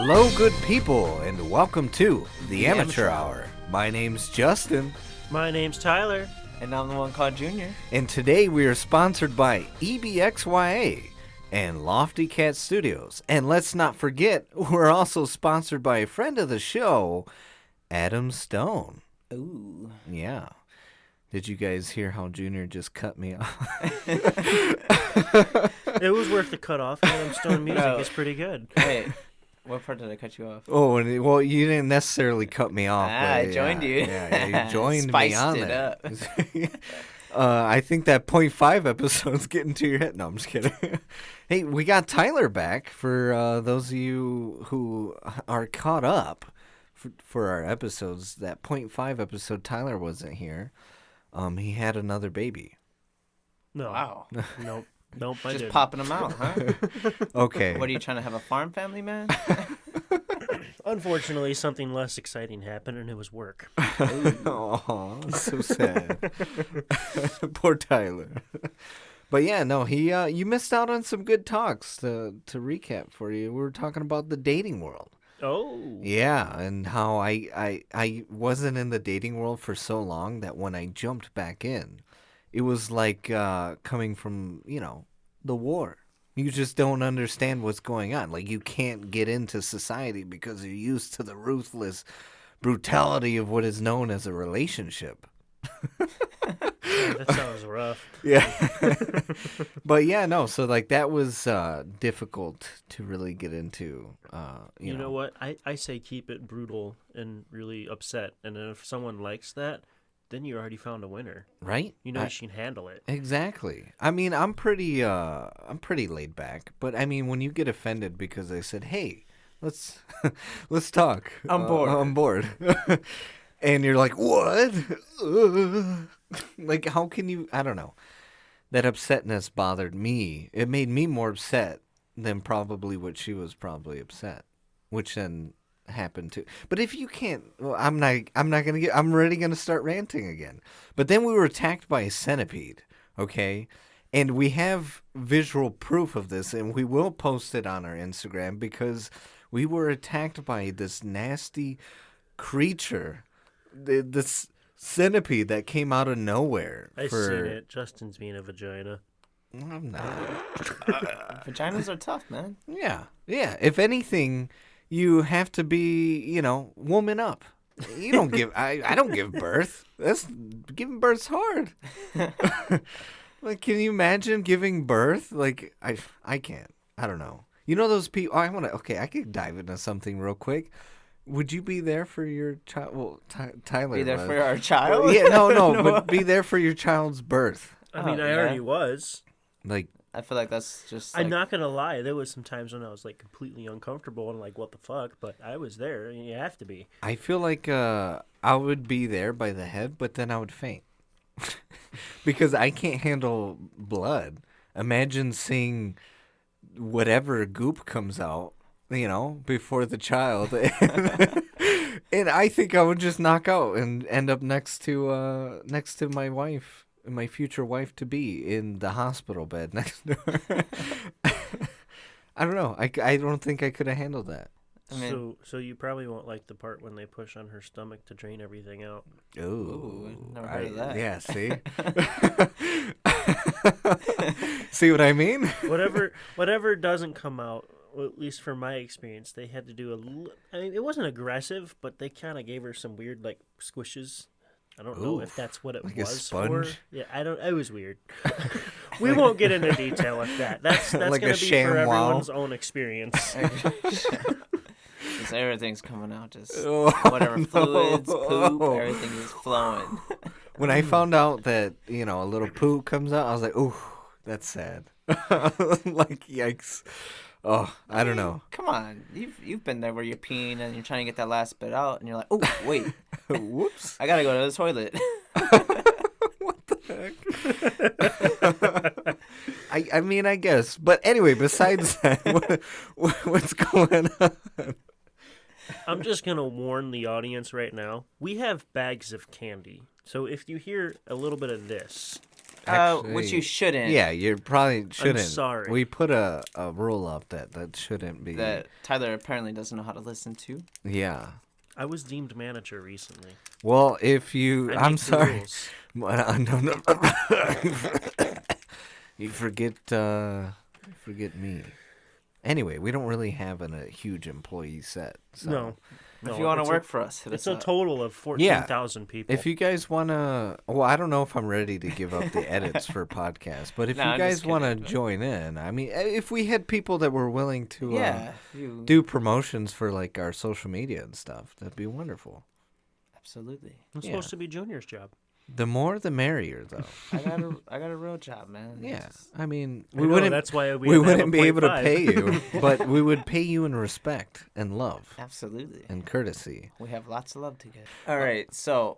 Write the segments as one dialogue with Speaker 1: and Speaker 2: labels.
Speaker 1: Hello, good people, and welcome to the Amateur Hour. My name's Justin.
Speaker 2: My name's Tyler.
Speaker 3: And I'm the one called Junior.
Speaker 1: And today we are sponsored by EBXYA and Lofty Cat Studios. And let's not forget, we're also sponsored by a friend of the show, Adam Stone.
Speaker 3: Ooh.
Speaker 1: Yeah. Did you guys hear how Junior just cut me off?
Speaker 2: It was worth the cut off. Adam Stone music is pretty good.
Speaker 3: Hey, what part did I cut you off?
Speaker 1: Oh, well, you didn't necessarily cut me off.
Speaker 3: I joined you.
Speaker 1: Yeah, you joined me on
Speaker 3: it up.
Speaker 1: I think that 0.5 episode's getting to your head. No, I'm just kidding. Hey, we got Tyler back for those of you who are caught up for our episodes. That 0.5 episode, Tyler wasn't here. He had another baby.
Speaker 2: No.
Speaker 3: Wow.
Speaker 2: Nope. I
Speaker 3: Just
Speaker 2: didn't.
Speaker 3: popping them out, huh?
Speaker 1: Okay.
Speaker 3: What are you trying to have a farm family, man?
Speaker 2: Unfortunately, something less exciting happened, and it was work.
Speaker 1: Oh, so sad. Poor Tyler. But yeah, no, you missed out on some good talks. To recap for you, we were talking about the dating world.
Speaker 2: Oh.
Speaker 1: Yeah, and how I wasn't in the dating world for so long that when I jumped back in, it was like coming from, the war. You just don't understand what's going on. Like, you can't get into society because you're used to the ruthless brutality of what is known as a relationship.
Speaker 2: That sounds rough.
Speaker 1: Yeah. But yeah, no, so like that was difficult to really get into.
Speaker 2: You know what? I say keep it brutal and really upset. And then if someone likes that, then you already found a winner.
Speaker 1: Right?
Speaker 2: You know you can handle it.
Speaker 1: Exactly. I mean, I'm pretty laid back, but I mean, when you get offended because I said, "Hey, let's talk."
Speaker 3: I'm bored.
Speaker 1: I'm bored. And you're like, "What?" Like, how can you? I don't know. That upsetness bothered me. It made me more upset than probably what she was probably upset, which then happened too. But if you can't, well, I'm already gonna start ranting again. But then we were attacked by a centipede. Okay. And we have visual proof of this, and we will post it on our Instagram because we were attacked by this nasty creature. This centipede that came out of nowhere.
Speaker 2: I seen it. Justin's being a vagina.
Speaker 1: I'm not.
Speaker 3: Vaginas are tough, man.
Speaker 1: Yeah. If anything, you have to be, woman up. You don't give. I don't give birth. Giving birth's hard. Like, can you imagine giving birth? Like, I can't. I don't know. You know those people. Okay, I could dive into something real quick. Would you be there for your child? Well, Tyler.
Speaker 3: Be there for our child?
Speaker 1: Yeah, no, but be there for your child's birth.
Speaker 2: I mean, I already was.
Speaker 1: Like,
Speaker 3: I feel like that's just.
Speaker 2: I'm not gonna lie. There was some times when I was like completely uncomfortable and like, what the fuck? But I was there, and you have to be.
Speaker 1: I feel like I would be there by the head, but then I would faint because I can't handle blood. Imagine seeing whatever goop comes out. Before the child, and I think I would just knock out and end up next to my wife, my future wife to be, in the hospital bed next to her. I don't know. I don't think I could have handled that.
Speaker 3: I mean,
Speaker 2: so you probably won't like the part when they push on her stomach to drain everything out.
Speaker 1: Ooh,
Speaker 3: never heard of that.
Speaker 1: Yeah, see. See what I mean?
Speaker 2: Whatever doesn't come out. Well, at least from my experience, they had to do I mean, it wasn't aggressive, but they kind of gave her some weird, like, squishes. I don't know if that's what it
Speaker 1: like
Speaker 2: was
Speaker 1: a sponge?
Speaker 2: for. Yeah, it was weird. We won't get into detail with that. That's
Speaker 1: like
Speaker 2: going to be
Speaker 1: ShamWow.
Speaker 2: for everyone's own experience.
Speaker 3: Just everything's coming out. Just whatever fluids, poop, everything is flowing.
Speaker 1: When I found out that, a little poo comes out, I was like, ooh, that's sad. Like, yikes. Oh, I don't know.
Speaker 3: Come on, you've been there where you're peeing and you're trying to get that last bit out, and you're like, oh wait,
Speaker 1: whoops,
Speaker 3: I gotta go to the toilet.
Speaker 1: What the heck? I mean, I guess, but anyway, besides that, what's going on?
Speaker 2: I'm just going to warn the audience right now. We have bags of candy. So if you hear a little bit of this,
Speaker 3: Which you shouldn't.
Speaker 1: Yeah, you probably shouldn't.
Speaker 2: I'm sorry.
Speaker 1: We put a rule up that shouldn't be.
Speaker 3: That Tyler apparently doesn't know how to listen to.
Speaker 1: Yeah.
Speaker 2: I was deemed manager recently.
Speaker 1: Well, if you,
Speaker 2: I
Speaker 1: I'm
Speaker 2: make the
Speaker 1: sorry.
Speaker 2: rules.
Speaker 1: No. You forget me. Anyway, we don't really have a huge employee set. So.
Speaker 2: No.
Speaker 3: If you want to work for us, hit
Speaker 2: It's
Speaker 3: us
Speaker 2: a
Speaker 3: up.
Speaker 2: total of 14,000 people.
Speaker 1: If you guys want to, well, I don't know if I'm ready to give up the edits for podcasts, but if
Speaker 3: No,
Speaker 1: you
Speaker 3: I'm
Speaker 1: guys
Speaker 3: just
Speaker 1: want to
Speaker 3: kidding, but-
Speaker 1: join in, I mean, if we had people that were willing to
Speaker 3: you
Speaker 1: do promotions for like our social media and stuff, that'd be wonderful.
Speaker 3: absolutely.
Speaker 2: It's supposed to be Junior's job.
Speaker 1: The more, the merrier, though.
Speaker 3: I got a real job, man.
Speaker 1: Yeah, I mean,
Speaker 2: I know, that's why
Speaker 1: we
Speaker 2: have
Speaker 1: wouldn't be able to
Speaker 2: 0.5.
Speaker 1: pay you, but we would pay you in respect and love
Speaker 3: Absolutely.
Speaker 1: and courtesy.
Speaker 3: We have lots of love to give. All right, so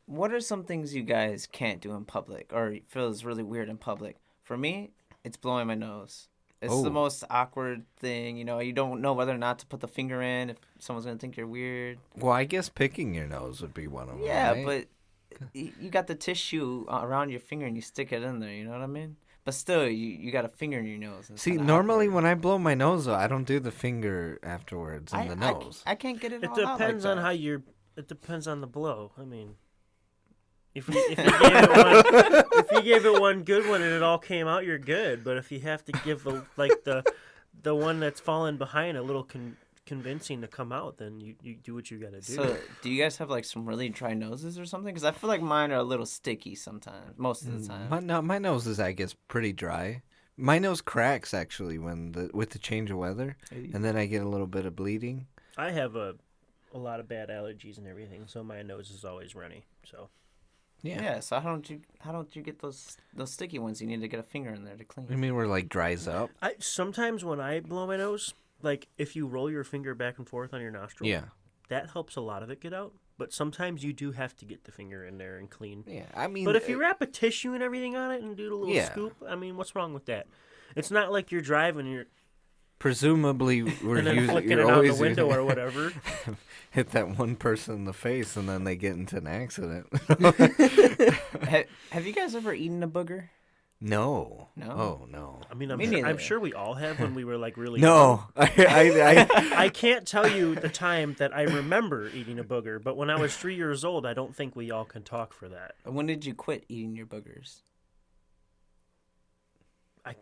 Speaker 3: what are some things you guys can't do in public or feels really weird in public? For me, it's blowing my nose. It's the
Speaker 1: Oh.
Speaker 3: most awkward thing. You know, you don't know whether or not to put the finger in, if someone's going to think you're weird.
Speaker 1: Well, I guess picking your nose would be one of them.
Speaker 3: Yeah,
Speaker 1: right?
Speaker 3: but you got the tissue around your finger and you stick it in there, you know what I mean? But still, you got a finger in your nose. It's
Speaker 1: See,
Speaker 3: kinda
Speaker 1: normally
Speaker 3: awkward.
Speaker 1: when I blow my nose, though, I don't do the finger afterwards in the nose.
Speaker 3: I can't get it
Speaker 2: It
Speaker 3: all out
Speaker 2: depends
Speaker 3: like
Speaker 2: on
Speaker 3: that.
Speaker 2: how you're. It depends on the blow. I mean, if you gave it one good one and it all came out, you're good. But if you have to give the one that's fallen behind a little convincing to come out, then you do what you got to do.
Speaker 3: So, do you guys have like some really dry noses or something? Because I feel like mine are a little sticky sometimes, most of the time.
Speaker 1: My nose is, I guess, pretty dry. My nose cracks actually with the change of weather, and then I get a little bit of bleeding.
Speaker 2: I have a lot of bad allergies and everything, so my nose is always runny. So
Speaker 3: Yeah. So how don't you get those sticky ones? You need to get a finger in there to clean.
Speaker 1: I mean, where like dries up.
Speaker 2: sometimes when I blow my nose, like if you roll your finger back and forth on your nostril,
Speaker 1: Yeah.
Speaker 2: that helps a lot of it get out. But sometimes you do have to get the finger in there and clean.
Speaker 1: Yeah, I mean.
Speaker 2: But if you wrap a tissue and everything on it and do a little
Speaker 1: Yeah.
Speaker 2: scoop, I mean, what's wrong with that? It's not like you're driving and
Speaker 1: presumably we're
Speaker 2: and then
Speaker 1: using,
Speaker 2: flicking
Speaker 1: you're
Speaker 2: it out
Speaker 1: always
Speaker 2: the window
Speaker 1: using-
Speaker 2: or whatever.
Speaker 1: hit that one person in the face and then they get into an accident.
Speaker 3: Have you guys ever eaten a booger?
Speaker 1: No.
Speaker 3: No?
Speaker 1: Oh no.
Speaker 2: I mean,
Speaker 3: Me
Speaker 2: I'm
Speaker 3: neither.
Speaker 2: sure we all have when we were like really
Speaker 1: No.
Speaker 2: I can't tell you the time that I remember eating a booger, but when I was 3 years old, I don't think we all can talk for that.
Speaker 3: When did you quit eating your boogers?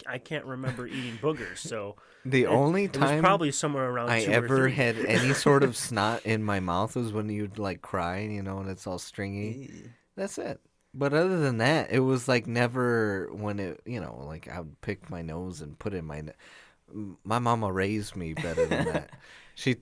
Speaker 2: I can't remember eating boogers, so
Speaker 1: The only
Speaker 2: it was
Speaker 1: time
Speaker 2: probably somewhere around
Speaker 1: I
Speaker 2: 2 or
Speaker 1: ever
Speaker 2: 3.
Speaker 1: had any sort of snot in my mouth was when you'd like cry, and it's all stringy. That's it. But other than that, it was like never when it, like I would pick my nose and put it in my mama raised me better than that. She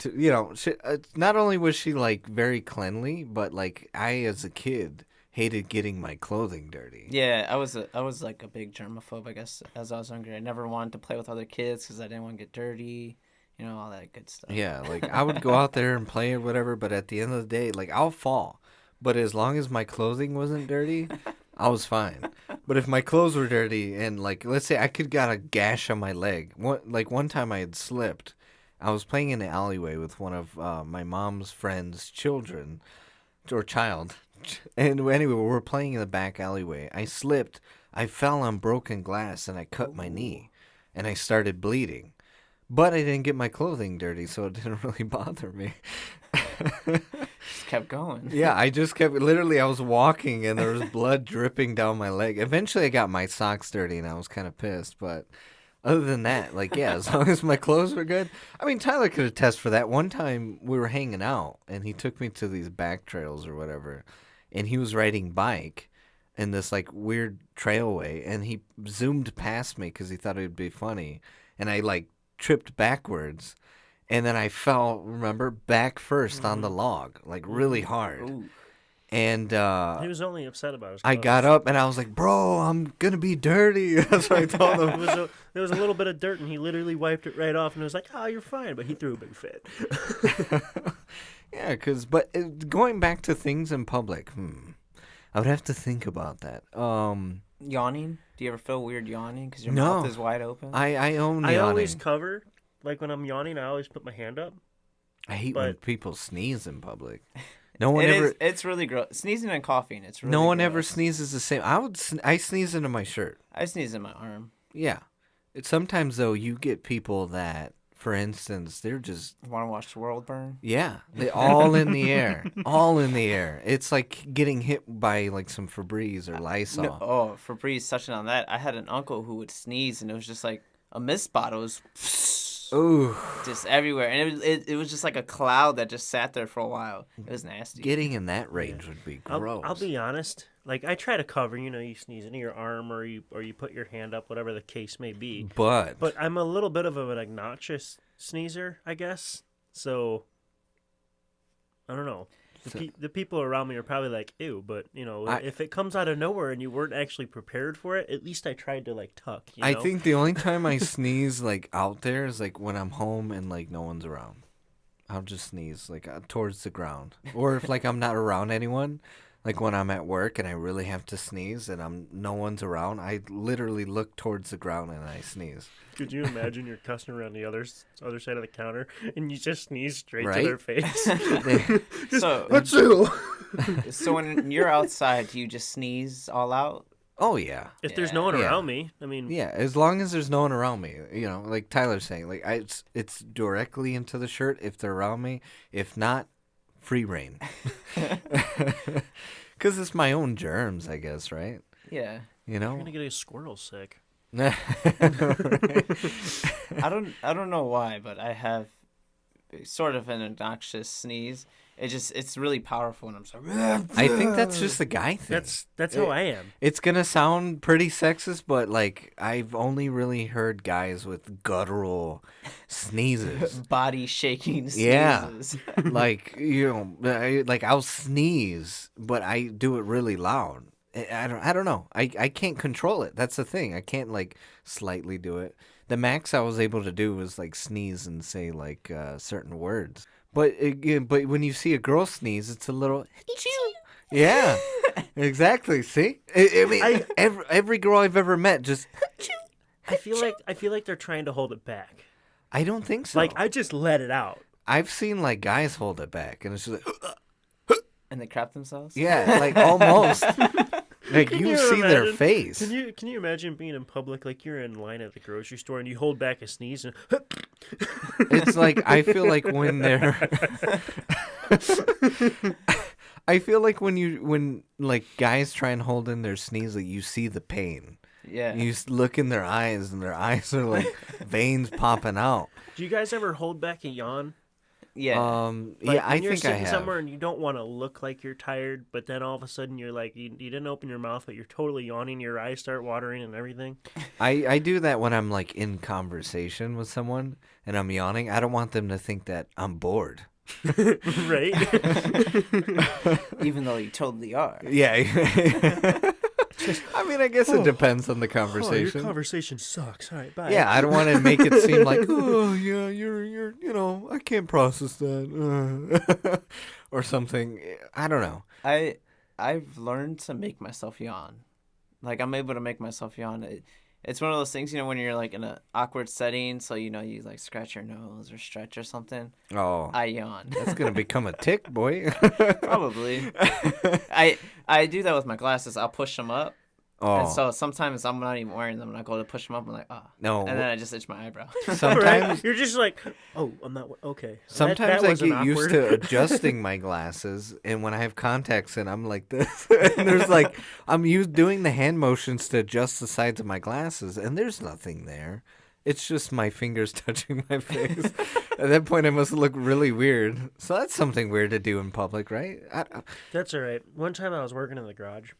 Speaker 1: not only was she like very cleanly, but like I as a kid hated getting my clothing dirty.
Speaker 3: Yeah, I was like a big germaphobe, I guess, as I was younger. I never wanted to play with other kids because I didn't want to get dirty, all that good stuff.
Speaker 1: Yeah, like I would go out there and play or whatever, but at the end of the day, like I'll fall. But as long as my clothing wasn't dirty, I was fine. But if my clothes were dirty and like let's say I got a gash on my leg. One time I had slipped. I was playing in the alleyway with one of my mom's friend's children or child. And anyway, we were playing in the back alleyway. I slipped. I fell on broken glass and I cut my knee and I started bleeding. But I didn't get my clothing dirty, so it didn't really bother me.
Speaker 3: Just kept going.
Speaker 1: Yeah, I just kept, literally, I was walking and there was blood dripping down my leg. Eventually, I got my socks dirty and I was kind of pissed. But other than that, like, yeah, as long as my clothes were good. I mean, Tyler could attest for that. One time we were hanging out and he took me to these back trails or whatever. And he was riding bike in this, like, weird trailway. And he zoomed past me because he thought it would be funny. And I, like, tripped backwards. And then I fell, remember, back first on the log, like really hard.
Speaker 3: Ooh.
Speaker 1: And
Speaker 2: He was only upset about his
Speaker 1: I
Speaker 2: clothes.
Speaker 1: got up and I was like, bro, I'm going to be dirty. That's what I told him.
Speaker 2: There was a little bit of dirt, and he literally wiped it right off, and it was like, oh, you're fine. But he threw a big fit.
Speaker 1: Yeah, but going back to things in public, I would have to think about that.
Speaker 3: Yawning? Do you ever feel weird yawning because your
Speaker 1: No.
Speaker 3: mouth is wide open?
Speaker 1: I own
Speaker 2: I
Speaker 1: yawning.
Speaker 2: always cover, like when I'm yawning, I always put my hand up.
Speaker 1: I hate when
Speaker 2: but-
Speaker 1: people sneeze in public. No one ever.
Speaker 3: It's really gross. Sneezing and coughing. It's really
Speaker 1: No one
Speaker 3: gross.
Speaker 1: ever sneezes the same. I sneeze into my shirt.
Speaker 3: I sneeze in my arm.
Speaker 1: Yeah. Sometimes though, you get people that, for instance, they're just
Speaker 3: Want to watch the world burn?
Speaker 1: yeah, they all in the air, all in the air. It's like getting hit by like some Febreze or Lysol.
Speaker 3: No, oh, Febreze touching on that. I had an uncle who would sneeze, and it was just like a mist bottle. It was
Speaker 1: Ooh,
Speaker 3: just everywhere, and it was just like a cloud that just sat there for a while. It was nasty.
Speaker 1: getting in that range would be gross.
Speaker 2: I'll be honest. Like I try to cover, you sneeze into your arm or you put your hand up, whatever the case may be.
Speaker 1: But
Speaker 2: I'm a little bit of an obnoxious sneezer, I guess. So I don't know. The people around me are probably like, ew, but if it comes out of nowhere and you weren't actually prepared for it, at least I tried to like tuck.
Speaker 1: I think the only time I sneeze like out there is like when I'm home and like no one's around. I'll just sneeze like towards the ground, or if like I'm not around anyone. Like when I'm at work and I really have to sneeze and no one's around, I literally look towards the ground and I sneeze.
Speaker 2: Could you imagine your customer on the other side of the counter and you just sneeze straight
Speaker 1: Right?
Speaker 2: to their face?
Speaker 3: So when you're outside, do you just sneeze all out?
Speaker 1: Oh yeah.
Speaker 2: If there's no one
Speaker 1: Yeah.
Speaker 2: around me, I mean,
Speaker 1: Yeah, as long as there's no one around me, like Tyler's saying, like it's directly into the shirt if they're around me. If not, free reign. Because it's my own germs, I guess, right?
Speaker 3: Yeah.
Speaker 2: you're gonna get a squirrel sick.
Speaker 3: I don't know why, but I have sort of an obnoxious sneeze. It's really powerful, and I'm sorry.
Speaker 1: I think that's just a guy thing.
Speaker 2: That's how I am.
Speaker 1: It's gonna sound pretty sexist, but like I've only really heard guys with guttural sneezes.
Speaker 3: Body shaking sneezes.
Speaker 1: Yeah. Like like I'll sneeze, but I do it really loud. I don't know. I can't control it. That's the thing. I can't like slightly do it. The max I was able to do was like sneeze and say like certain words. But when you see a girl sneeze, it's a little. Yeah, exactly. See, I mean, every girl I've ever met just.
Speaker 2: I feel like they're trying to hold it back.
Speaker 1: I don't think so.
Speaker 2: Like I just let it out.
Speaker 1: I've seen like guys hold it back, and it's just like.
Speaker 3: And they crap themselves?
Speaker 1: Yeah, like almost. Like
Speaker 2: Can
Speaker 1: you
Speaker 2: you
Speaker 1: see their
Speaker 2: imagine?
Speaker 1: face.
Speaker 2: Can you imagine being in public, like you're in line at the grocery store and you hold back a sneeze and
Speaker 1: It's like I feel like when they're. I feel like when like guys try and hold in their sneeze, like you see the pain.
Speaker 3: Yeah.
Speaker 1: You look in their eyes, and their eyes are like veins popping out.
Speaker 2: do you guys ever hold back a yawn?
Speaker 3: Yeah.
Speaker 2: Like,
Speaker 1: Yeah, I
Speaker 2: when you're
Speaker 1: think I
Speaker 2: sitting
Speaker 1: have.
Speaker 2: somewhere and you don't want to look like you're tired, but then all of a sudden you're like you didn't open your mouth, but you're totally yawning. Your eyes start watering and everything.
Speaker 1: I do that when I'm like in conversation with someone and I'm yawning. I don't want them to think that I'm bored.
Speaker 2: Right?
Speaker 3: Even though you totally are.
Speaker 1: Yeah. I mean, I guess it depends on the
Speaker 2: Oh, your
Speaker 1: conversation.
Speaker 2: conversation sucks. All right, bye.
Speaker 1: Yeah, I don't want to make it seem like, oh, yeah, you're, I can't process that, or something. I don't know.
Speaker 3: I've learned to make myself yawn. Like I'm able to make myself yawn. It's one of those things, when you're like in an awkward setting, so you like scratch your nose or stretch or something.
Speaker 1: Oh,
Speaker 3: I yawn.
Speaker 1: that's gonna become a tick, boy.
Speaker 3: Probably. I do that with my glasses. I'll push them up.
Speaker 1: Oh,
Speaker 3: And so sometimes I'm not even wearing them, and I go to push them up, I'm like,
Speaker 1: no.
Speaker 3: And then I just itch my eyebrow.
Speaker 1: Sometimes,
Speaker 2: Right? You're just like, oh, I'm not okay.
Speaker 1: sometimes
Speaker 2: that
Speaker 1: I
Speaker 2: wasn't
Speaker 1: get used
Speaker 2: awkward.
Speaker 1: to adjusting my glasses, and when I have contacts in, I'm like this. And there's like I'm doing the hand motions to adjust the sides of my glasses, and there's nothing there. It's just my fingers touching my face. At that point, I must look really weird. So that's something weird to do in public, right?
Speaker 2: That's all right. One time I was working in the garage,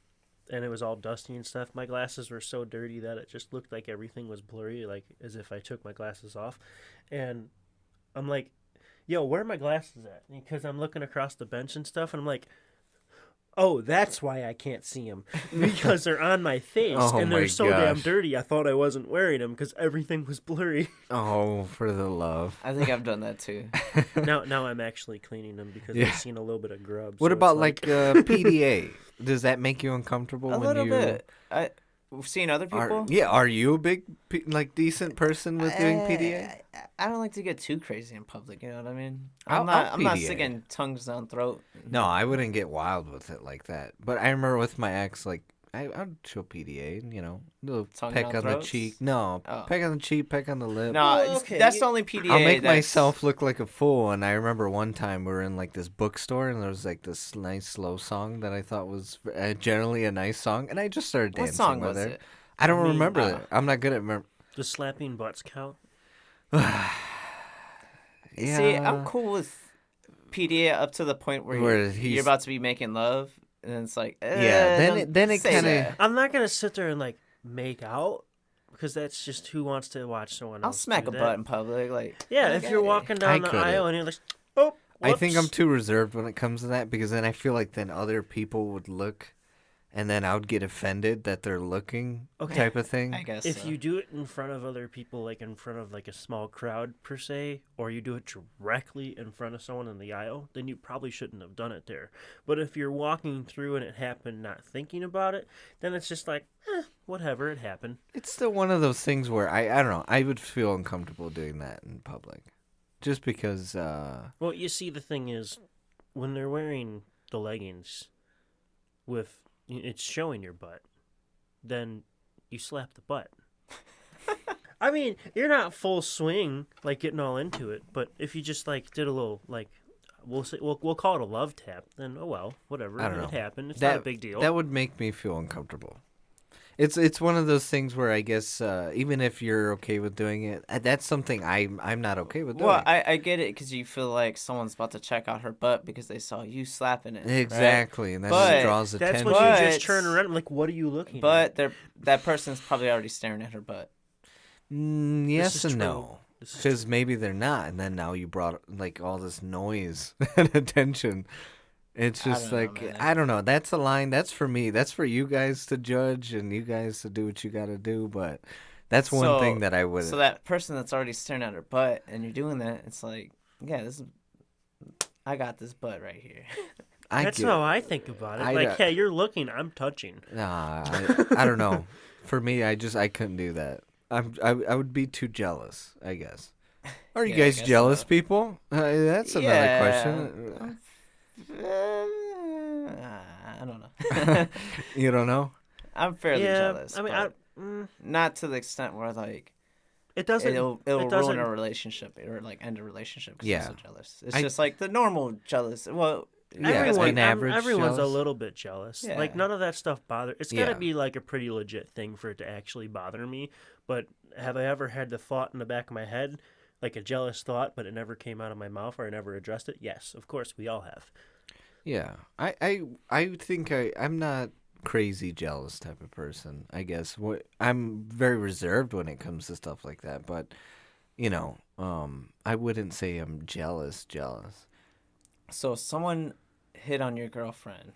Speaker 2: and it was all dusty and stuff. My glasses were so dirty that it just looked like everything was blurry, like as if I took my glasses off. And I'm like, yo, where are my glasses at? Because I'm looking across the bench and stuff, and I'm like, oh, that's why I can't see them. Because they're on my face,
Speaker 1: Oh
Speaker 2: and they're
Speaker 1: my
Speaker 2: so damn
Speaker 1: gosh.
Speaker 2: dirty, I thought I wasn't wearing them because everything was blurry.
Speaker 1: Oh, for the love.
Speaker 3: I think I've done that too.
Speaker 2: Now I'm actually cleaning them because
Speaker 1: Yeah.
Speaker 2: I've seen a little bit of grub.
Speaker 1: What
Speaker 2: so it's
Speaker 1: about like PDA? Does that make you uncomfortable
Speaker 3: A
Speaker 1: when
Speaker 3: little
Speaker 1: you?
Speaker 3: bit. seeing other people.
Speaker 1: Are you a big decent person with doing PDA?
Speaker 3: I don't like to get too crazy in public. You know what I mean?
Speaker 1: I'll
Speaker 3: I'm not
Speaker 1: PDA.
Speaker 3: sticking tongues down throat.
Speaker 1: No, I wouldn't get wild with it like that. But I remember with my ex, like I'd show PDA, little
Speaker 3: Tongue
Speaker 1: peck
Speaker 3: down
Speaker 1: on
Speaker 3: throats?
Speaker 1: the cheek. No,
Speaker 3: Oh.
Speaker 1: peck on the cheek, peck on the lip.
Speaker 3: No,
Speaker 2: Well, okay,
Speaker 3: that's the only PDA.
Speaker 1: I'll make
Speaker 3: that's-
Speaker 1: myself look like a fool. And I remember one time we were in like this bookstore, and there was like this nice slow song that I thought was generally a nice song, and I just started
Speaker 3: What
Speaker 1: dancing
Speaker 3: song
Speaker 1: with
Speaker 3: was
Speaker 1: her.
Speaker 3: it?
Speaker 1: I don't
Speaker 2: I mean,
Speaker 1: remember it. I'm not good at remember.
Speaker 2: Does slapping butts count?
Speaker 1: Yeah.
Speaker 3: See, I'm cool with PDA up to the point where
Speaker 1: Where
Speaker 3: you're
Speaker 1: he's-
Speaker 3: about to be making love, and it's like,
Speaker 1: Yeah, then it
Speaker 3: say
Speaker 1: kinda-
Speaker 3: that.
Speaker 2: I'm not gonna sit there and like make out because that's just who wants to watch someone
Speaker 3: I'll
Speaker 2: else.
Speaker 3: smack
Speaker 2: do
Speaker 3: a
Speaker 2: that.
Speaker 3: butt in public, like.
Speaker 2: Yeah,
Speaker 3: okay.
Speaker 2: if you're walking
Speaker 1: I
Speaker 2: down the
Speaker 1: couldn't.
Speaker 2: aisle and you're like, oh,
Speaker 1: I think I'm
Speaker 2: whoops.
Speaker 1: too reserved when it comes to that because then I feel like then other people would look, and then I would get offended that they're looking,
Speaker 2: Okay.
Speaker 1: type of thing.
Speaker 3: I guess
Speaker 2: If
Speaker 3: so.
Speaker 2: you do it in front of other people, like in front of like a small crowd per se, or you do it directly in front of someone in the aisle, then you probably shouldn't have done it there. But if you're walking through and it happened not thinking about it, then it's just like, whatever, it happened.
Speaker 1: It's still one of those things where I don't know. I would feel uncomfortable doing that in public, just because.
Speaker 2: Well, you see, the thing is, when they're wearing the leggings with it's showing your butt, then you slap the butt. I mean, you're not full swing, like getting all into it, but if you just like did a little like, we'll call it a love tap, then oh well, whatever,
Speaker 1: I don't
Speaker 2: it
Speaker 1: know.
Speaker 2: happened. It's not a big deal.
Speaker 1: That would make me feel uncomfortable. It's one of those things where I guess even if you're okay with doing it, that's something I'm not okay with doing.
Speaker 3: Well, I get it because you feel like someone's about to check out her butt because they saw you slapping it. right?
Speaker 1: Exactly, and that
Speaker 3: But
Speaker 1: just draws
Speaker 2: That's
Speaker 1: attention.
Speaker 2: when you just
Speaker 3: But-
Speaker 2: turn around. Like, what are you looking at?
Speaker 3: But that person's probably already staring at her butt.
Speaker 1: Yes
Speaker 2: is
Speaker 1: and
Speaker 2: true.
Speaker 1: no,
Speaker 2: This is
Speaker 1: because maybe they're not, and then now you brought like all this noise and attention. It's
Speaker 3: I
Speaker 1: just
Speaker 3: don't know,
Speaker 1: like
Speaker 3: man.
Speaker 1: I don't know. That's a line. That's for me. That's for you guys to judge and you guys to do what you got to do. But that's one thing that I would.
Speaker 3: So that person that's already staring at her butt and you're doing that, it's like, yeah, I got this butt right here.
Speaker 2: That's how I think about it.
Speaker 1: I
Speaker 2: Like,
Speaker 1: don't-
Speaker 2: yeah, you're looking, I'm touching.
Speaker 1: Nah, I don't know. For me, I couldn't do that. I would be too jealous, I guess. Are you
Speaker 3: Yeah, I
Speaker 1: guys
Speaker 3: guess
Speaker 1: jealous
Speaker 3: so.
Speaker 1: people? That's another
Speaker 3: Yeah.
Speaker 1: question.
Speaker 3: I don't know.
Speaker 1: You don't know?
Speaker 3: I'm fairly
Speaker 2: Yeah,
Speaker 3: jealous.
Speaker 2: I mean,
Speaker 3: but not to the extent where like
Speaker 2: it doesn't.
Speaker 3: it'll
Speaker 2: it doesn't.
Speaker 3: ruin a relationship or like end a relationship because
Speaker 1: Yeah.
Speaker 3: I'm so jealous. It's
Speaker 1: I-
Speaker 3: just like the normal jealous. Well,
Speaker 1: Yeah,
Speaker 2: Everyone,
Speaker 1: an average
Speaker 2: everyone's
Speaker 1: jealous.
Speaker 2: a little bit jealous.
Speaker 3: Yeah.
Speaker 2: Like none of that stuff bother. It's gotta
Speaker 1: Yeah.
Speaker 2: be like a pretty legit thing for it to actually bother me. But have I ever had the thought in the back of my head, like a jealous thought, but it never came out of my mouth or I never addressed it? Yes, of course we all have.
Speaker 1: Yeah. I think I'm not crazy jealous type of person, I guess. I'm very reserved when it comes to stuff like that, but I wouldn't say I'm jealous.
Speaker 3: So if someone hit on your girlfriend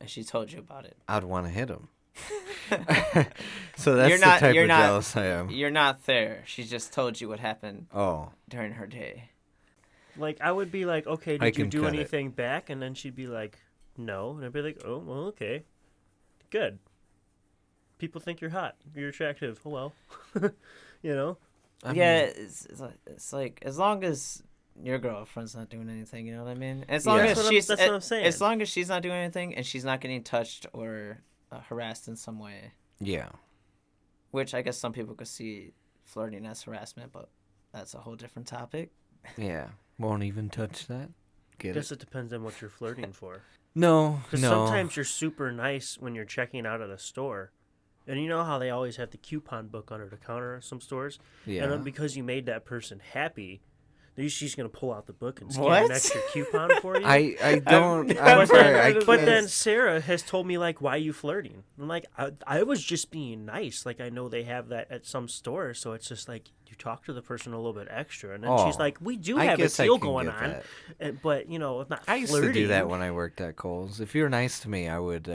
Speaker 3: and she told you about it,
Speaker 1: I'd want to hit him. So that's
Speaker 3: You're
Speaker 1: the
Speaker 3: not-
Speaker 1: type
Speaker 3: you're
Speaker 1: of
Speaker 3: not-
Speaker 1: jealous I am.
Speaker 3: you're not there. She just told you what happened
Speaker 1: Oh,
Speaker 3: during her day.
Speaker 2: Like I would be like, okay,
Speaker 1: I
Speaker 2: did you
Speaker 1: can
Speaker 2: do
Speaker 1: cut it.
Speaker 2: anything back? And then she'd be like, no, and I'd be like, oh, well, okay, good. People think you're hot, you're attractive. Oh well, you know.
Speaker 1: I mean,
Speaker 3: Yeah, it's like as long as your girlfriend's not doing anything, you know what I mean? As long
Speaker 1: Yeah.
Speaker 3: as
Speaker 2: That's what
Speaker 3: she's
Speaker 2: that's what I'm saying.
Speaker 3: as long as she's not doing anything and she's not getting touched or harassed in some way,
Speaker 1: yeah.
Speaker 3: which I guess some people could see flirting as harassment, but that's a whole different topic.
Speaker 1: Yeah. Won't even touch that.
Speaker 2: I
Speaker 1: Get
Speaker 2: guess
Speaker 1: it?
Speaker 2: it depends on what you're flirting for.
Speaker 1: No,
Speaker 2: Because
Speaker 1: no.
Speaker 2: sometimes you're super nice when you're checking out of the store. And you know how they always have the coupon book under the counter at some stores?
Speaker 1: Yeah.
Speaker 2: And then because you made that person happy, she's going to pull out the book and scan
Speaker 3: What?
Speaker 2: an extra coupon for you.
Speaker 1: I don't.
Speaker 3: I've
Speaker 1: I'm
Speaker 2: but
Speaker 1: sorry.
Speaker 2: then,
Speaker 1: I
Speaker 2: but
Speaker 1: can't-
Speaker 2: then Sarah has told me, like, why are you flirting? I'm like, I was just being nice. Like, I know they have that at some stores, so it's just like you talk to the person a little bit extra. And then she's
Speaker 1: Oh,
Speaker 2: like, we do
Speaker 1: I
Speaker 2: have a
Speaker 1: guess I
Speaker 2: deal
Speaker 1: can
Speaker 2: going
Speaker 1: get
Speaker 2: on.
Speaker 1: that.
Speaker 2: But, not
Speaker 1: I used
Speaker 2: flirting.
Speaker 1: to do that when I worked at Kohl's. If you're nice to me, I would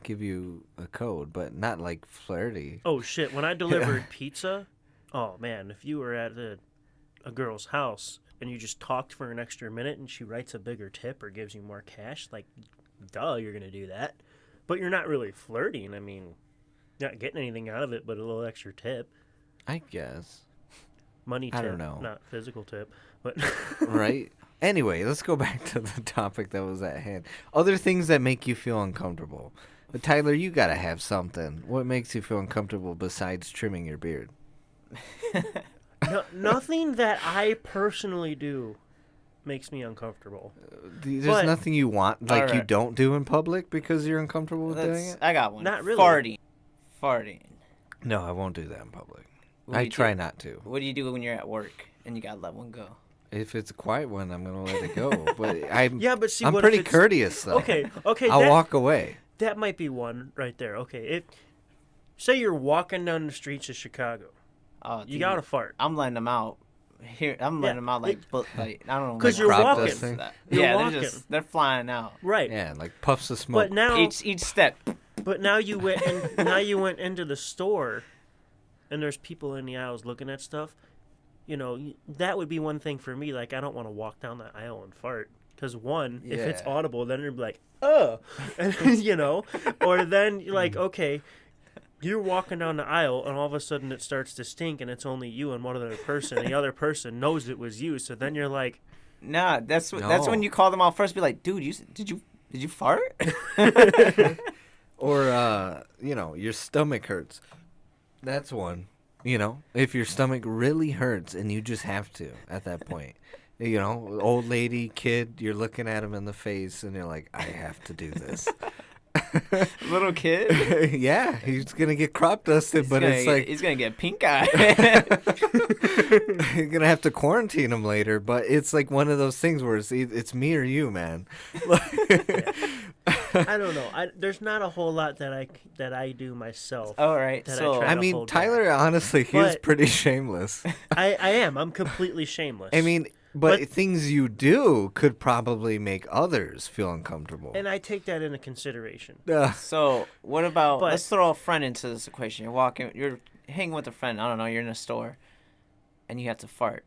Speaker 1: give you a code, but not like flirty.
Speaker 2: Oh, shit. When I delivered pizza, oh, man, if you were at a girl's house and you just talked for an extra minute and she writes a bigger tip or gives you more cash, like, duh, you're going to do that. But you're not really flirting. I mean, Not getting anything out of it, but a little extra tip.
Speaker 1: I guess.
Speaker 2: Money tip.
Speaker 1: I don't know.
Speaker 2: Not physical tip. But
Speaker 1: Right? Anyway, let's go back to the topic that was at hand. Other things that make you feel uncomfortable. But Tyler, you gotta have something. What makes you feel uncomfortable besides trimming your beard?
Speaker 2: Nothing that I personally do makes me uncomfortable.
Speaker 1: There's
Speaker 2: But-
Speaker 1: nothing you want, like you
Speaker 3: Alright.
Speaker 1: don't do in public because you're uncomfortable with doing it?
Speaker 3: I got one.
Speaker 2: Not really.
Speaker 3: Farting.
Speaker 1: No, I won't do that in public.
Speaker 3: What do
Speaker 1: I
Speaker 3: you
Speaker 1: try
Speaker 3: do?
Speaker 1: not to.
Speaker 3: What do you do when you're at work and you gotta let one go?
Speaker 1: If it's a quiet one, I'm gonna let it go. But I'm
Speaker 2: Yeah, but see,
Speaker 1: I'm
Speaker 2: what
Speaker 1: pretty
Speaker 2: if it's...
Speaker 1: courteous though.
Speaker 2: Okay,
Speaker 1: I'll
Speaker 2: that,
Speaker 1: walk away.
Speaker 2: that might be one right there. Okay, say you're walking down the streets of Chicago.
Speaker 3: Oh,
Speaker 2: You
Speaker 3: dude,
Speaker 2: gotta fart.
Speaker 3: I'm letting them out. Here, I'm letting them out like I don't know.
Speaker 2: 'Cause
Speaker 3: like
Speaker 2: you're
Speaker 3: crop
Speaker 2: walking.
Speaker 3: dust.
Speaker 1: Thing?
Speaker 2: You're
Speaker 3: Yeah,
Speaker 2: walking.
Speaker 3: they're flying out.
Speaker 2: Right.
Speaker 1: Yeah, like puffs of smoke.
Speaker 2: But now,
Speaker 3: Each step.
Speaker 2: but now you went into the store, and there's people in the aisles looking at stuff. You know, that would be one thing for me. Like, I don't want to walk down the aisle and fart. Because one, if it's
Speaker 1: Yeah.
Speaker 2: audible, then you'd be like, oh, and, you know, or then you're like, okay, you're walking down the aisle and all of a sudden it starts to stink and it's only you and one other person. The other person knows it was you, so then you're like,
Speaker 3: Nah, that's
Speaker 1: No.
Speaker 3: when you call them out first. Be like, dude, did you fart?
Speaker 1: Or your stomach hurts. That's one. If your stomach really hurts and you just have to at that point. Old lady, kid, you're looking at him in the face and you're like, I have to do this.
Speaker 3: Little kid.
Speaker 1: Yeah, he's gonna get crop dusted, but it's like
Speaker 3: he's gonna get pink eye.
Speaker 1: you're gonna have to quarantine him later. But it's like one of those things where it's me or you, man.
Speaker 2: I don't know. There's not a whole lot that I do myself.
Speaker 3: All right,
Speaker 2: That I
Speaker 3: so
Speaker 2: try
Speaker 1: I
Speaker 2: to
Speaker 1: mean,
Speaker 2: hold
Speaker 1: Tyler, honestly, he was
Speaker 2: But-
Speaker 1: pretty shameless.
Speaker 2: I am. I'm completely shameless.
Speaker 1: I mean, but
Speaker 2: But-
Speaker 1: things you do could probably make others feel uncomfortable.
Speaker 2: and I take that into consideration.
Speaker 3: So what about
Speaker 2: But-
Speaker 3: let's throw a friend into this equation. You're hanging with a friend. I don't know. You're in a store, and you have to fart.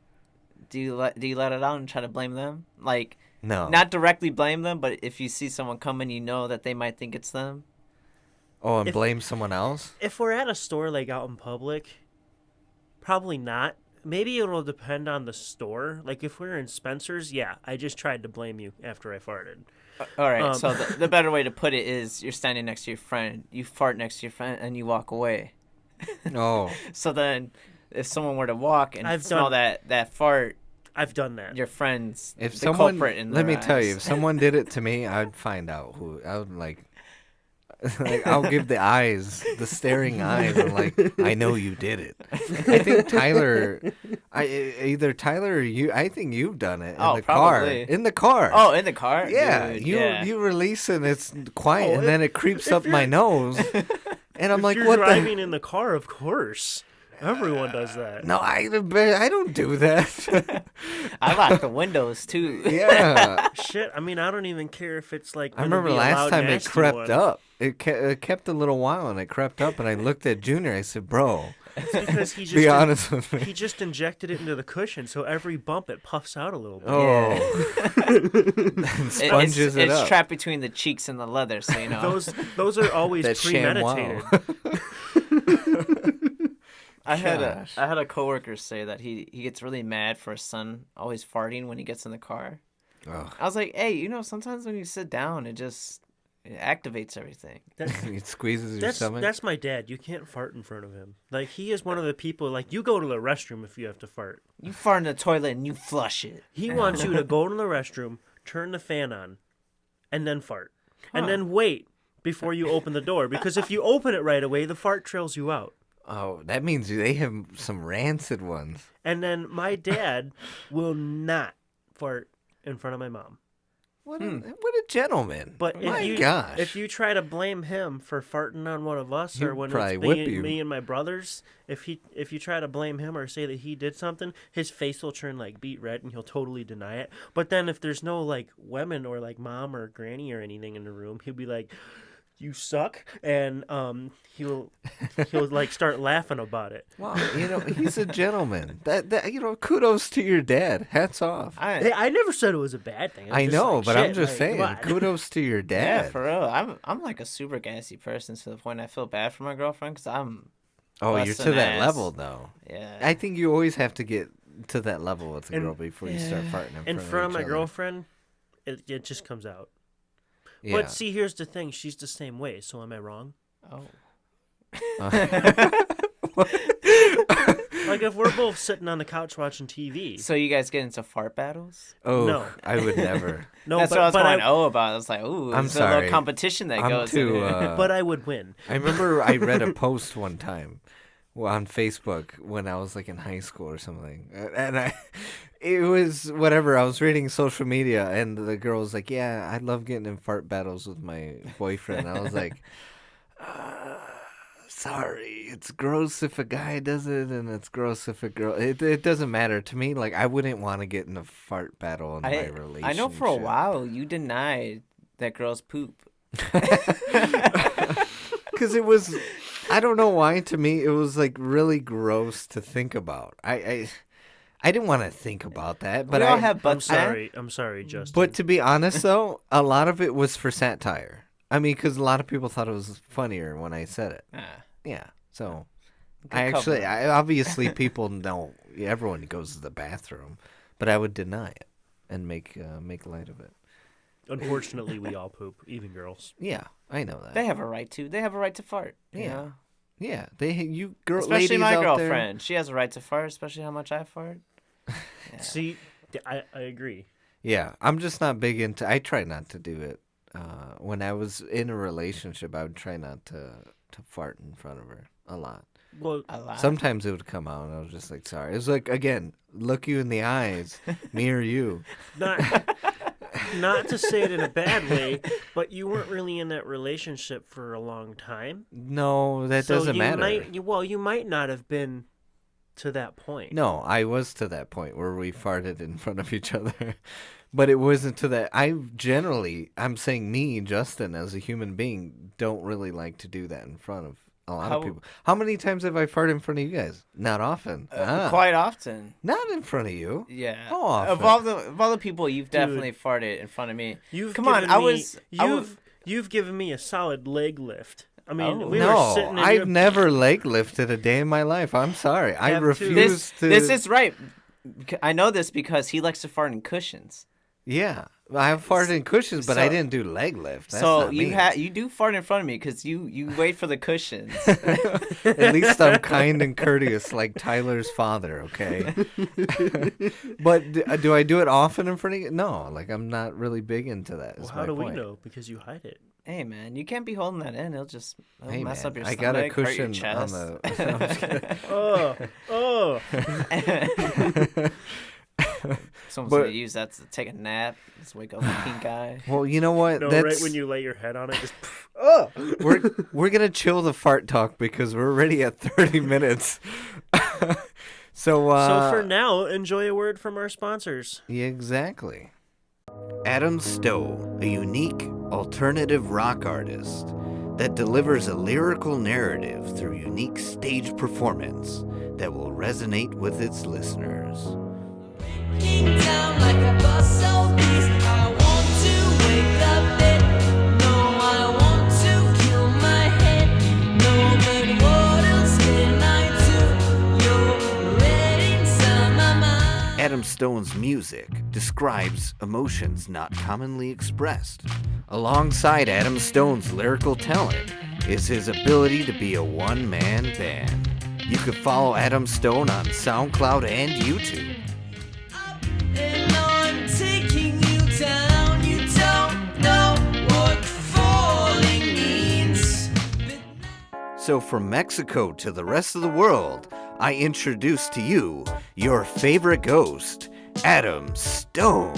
Speaker 3: Do you let it out and try to blame them? Like
Speaker 1: No.
Speaker 3: not directly blame them, but if you see someone coming, you know that they might think it's them.
Speaker 1: Oh, and
Speaker 2: If-
Speaker 1: blame someone else?
Speaker 2: If we're at a store like out in public, probably not. Maybe it'll depend on the store. Like if we're in Spencer's, yeah, I just tried to blame you after I farted.
Speaker 3: All right.
Speaker 2: Um,
Speaker 3: So the better way to put it is you're standing next to your friend. You fart next to your friend, and you walk away.
Speaker 1: Oh.
Speaker 3: So then, if someone were to walk and
Speaker 2: I've
Speaker 3: smell
Speaker 2: done-
Speaker 3: that fart,
Speaker 2: I've done that.
Speaker 3: your friend's
Speaker 1: If
Speaker 3: the
Speaker 1: someone,
Speaker 3: culprit in
Speaker 1: let
Speaker 3: their
Speaker 1: me tell you,
Speaker 3: eyes.
Speaker 1: if someone did it to me, I'd find out who. I would I'll give the eyes, the staring eyes. I'm like, I know you did it. I think Tyler, either Tyler or you. I think you've done it in
Speaker 3: Oh,
Speaker 1: the
Speaker 3: probably.
Speaker 1: car. In the car.
Speaker 3: Oh, in the car?
Speaker 1: yeah.
Speaker 3: Dude,
Speaker 1: You release and it's quiet,
Speaker 2: Oh,
Speaker 1: and then it creeps up my nose, and I'm
Speaker 2: if
Speaker 1: like,
Speaker 2: you're
Speaker 1: what
Speaker 2: driving in the car, of course. Everyone does that.
Speaker 1: No, I don't do that.
Speaker 3: I lock the windows too.
Speaker 1: Yeah.
Speaker 2: Shit, I mean, I don't even care if it's like.
Speaker 1: I
Speaker 2: gonna
Speaker 1: remember
Speaker 2: be a
Speaker 1: last
Speaker 2: loud,
Speaker 1: time it
Speaker 2: nasty
Speaker 1: crept
Speaker 2: one.
Speaker 1: up. It kept a little while, and it crept up, and I looked at Junior. I said, "Bro,
Speaker 2: It's because he just
Speaker 1: be honest with
Speaker 2: he
Speaker 1: me."
Speaker 2: just injected it into the cushion, so every bump it puffs out a little bit.
Speaker 1: Oh, sponges it
Speaker 3: it's
Speaker 1: up.
Speaker 3: trapped between the cheeks and the leather, so you know.
Speaker 2: Those are always
Speaker 1: That
Speaker 2: premeditated.
Speaker 3: I had
Speaker 1: Gosh.
Speaker 3: a coworker say that he gets really mad for his son always farting when he gets in the car.
Speaker 1: Ugh.
Speaker 3: I was like, hey, sometimes when you sit down, it activates everything.
Speaker 1: It squeezes your
Speaker 2: That's
Speaker 1: stomach.
Speaker 2: that's my dad. You can't fart in front of him. Like he is one of the people. Like you go to the restroom if you have to fart.
Speaker 3: You fart in the toilet and you flush it.
Speaker 2: He wants you to go to the restroom, turn the fan on, and then fart, and then wait before you open the door. Because if you open it right away, the fart trails you out.
Speaker 1: Oh, that means they have some rancid ones.
Speaker 2: And then my dad will not fart in front of my mom.
Speaker 1: What a gentleman!
Speaker 2: But
Speaker 1: my
Speaker 2: if you
Speaker 1: gosh,
Speaker 2: if you try to blame him for farting on one of us, or
Speaker 1: He'd
Speaker 2: when
Speaker 1: probably
Speaker 2: it's
Speaker 1: whip you.
Speaker 2: me and my brothers, if you try to blame him or say that he did something, his face will turn like beet red and he'll totally deny it. But then if there's no like women or like mom or granny or anything in the room, he'll be like, you suck, and he'll like start laughing about it.
Speaker 1: Wow, he's a gentleman. That kudos to your dad. Hats off.
Speaker 2: Hey, I never said it was a bad thing.
Speaker 1: I know, but I'm just saying, kudos to your dad.
Speaker 3: Yeah, for real. I'm like a super gassy person to the point I feel bad for my girlfriend because I'm.
Speaker 1: Oh, you're to that
Speaker 3: ass.
Speaker 1: level though.
Speaker 3: Yeah.
Speaker 1: I think you always have to get to that level with a girl before you start farting in front of
Speaker 2: my
Speaker 1: each other.
Speaker 2: girlfriend, it just comes out.
Speaker 1: Yeah.
Speaker 2: But see, here's the thing: she's the same way. So am I wrong?
Speaker 3: Oh.
Speaker 2: Like if we're both sitting on the couch watching TV.
Speaker 3: So you guys get into fart battles?
Speaker 1: Oh,
Speaker 2: No.
Speaker 1: I would never.
Speaker 2: No,
Speaker 3: That's what I was
Speaker 2: but
Speaker 3: going to know about. I was like, ooh,
Speaker 1: I'm
Speaker 3: there's a
Speaker 1: sorry.
Speaker 3: little competition that
Speaker 1: I'm
Speaker 3: goes
Speaker 1: too,
Speaker 3: in here.
Speaker 2: but I would win.
Speaker 1: I remember I read a post one time on Facebook when I was like in high school or something, and it was whatever. I was reading social media, and the girl was like, "Yeah, I love getting in fart battles with my boyfriend." I was like, "Sorry, it's gross if a guy does it, and it's gross if a girl. It doesn't matter to me. Like I wouldn't want to get in a fart battle in my relationship."
Speaker 3: I know for a while you denied that girls poop.
Speaker 1: Because it was, I don't know why. To me, it was like really gross to think about. I didn't want to think about that, but
Speaker 3: we all have butts.
Speaker 2: I'm sorry, Justin.
Speaker 1: But to be honest, though, a lot of it was for satire. I mean, because a lot of people thought it was funnier when I said it. Yeah. So obviously people know everyone goes to the bathroom, but I would deny it and make light of it.
Speaker 2: Unfortunately, we all poop, even girls.
Speaker 1: Yeah, I know that.
Speaker 3: They have a right to. They have a right to fart.
Speaker 1: Yeah.
Speaker 3: You know?
Speaker 1: Yeah, especially
Speaker 3: Especially my
Speaker 1: out
Speaker 3: girlfriend.
Speaker 1: There.
Speaker 3: She has a right to fart, especially how much I fart. Yeah.
Speaker 2: See, I agree.
Speaker 1: Yeah, I'm just not big into. I try not to do it. When I was in a relationship, I would try not to fart in front of her a lot.
Speaker 2: Well,
Speaker 3: A lot.
Speaker 1: Sometimes it would come out, and I was just like, sorry. It was like, again, look you in the eyes, me or you.
Speaker 2: Not to say it in a bad way, but you weren't really in that relationship for a long time.
Speaker 1: No, that
Speaker 2: So
Speaker 1: doesn't matter.
Speaker 2: You might not have been to that point.
Speaker 1: No, I was to that point where we farted in front of each other. But it wasn't to that. I'm saying me, Justin, as a human being, don't really like to do that in front of a lot of people. How many times have I farted in front of you guys? Not often.
Speaker 3: Quite often.
Speaker 1: Not in front of you.
Speaker 3: Yeah.
Speaker 1: How often?
Speaker 3: Of all the people, you've definitely farted in front of me.
Speaker 2: You've given me a solid leg lift. I mean, we were sitting in
Speaker 1: I've never leg lifted a day in my life. I'm sorry. I refuse to.
Speaker 3: This is right. I know this because he likes to fart in cushions.
Speaker 1: Yeah, I've farted in cushions, but I didn't do leg lift. That's
Speaker 3: so
Speaker 1: not
Speaker 3: you
Speaker 1: me.
Speaker 3: you do fart in front of me because you wait for the cushions.
Speaker 1: At least I'm kind and courteous, like Tyler's father. Okay. But do I do it often in front of you? No, like I'm not really big into that.
Speaker 2: Well, how do we know? Because you hide it.
Speaker 3: Hey man, you can't be holding that in. It'll mess up your
Speaker 1: I
Speaker 3: stomach.
Speaker 1: got a
Speaker 3: hurt your
Speaker 1: cushion
Speaker 3: chest.
Speaker 1: on the.
Speaker 3: Someone's gonna use that to take a nap. Just wake up with pink eye.
Speaker 1: Well, you know what?
Speaker 2: No, right when you lay your head on it, just.
Speaker 1: We're gonna chill the fart talk because we're already at 30 minutes. So
Speaker 2: for now, enjoy a word from our sponsors.
Speaker 1: Yeah, exactly. Adam Stowe, a unique alternative rock artist that delivers a lyrical narrative through unique stage performance that will resonate with its listeners.
Speaker 4: Down like a bus so beast. I want to wake up it. No, I want to kill my head. No, but what else can I do? You're red inside my mind.
Speaker 1: Adam Stone's music describes emotions not commonly expressed. Alongside Adam Stone's lyrical talent is his ability to be a one-man band. You can follow Adam Stone on SoundCloud and YouTube.
Speaker 4: And I'm taking you down. You don't know what falling means.
Speaker 1: So from Mexico to the rest of the world, I introduce to you your favorite ghost, Adam Stone.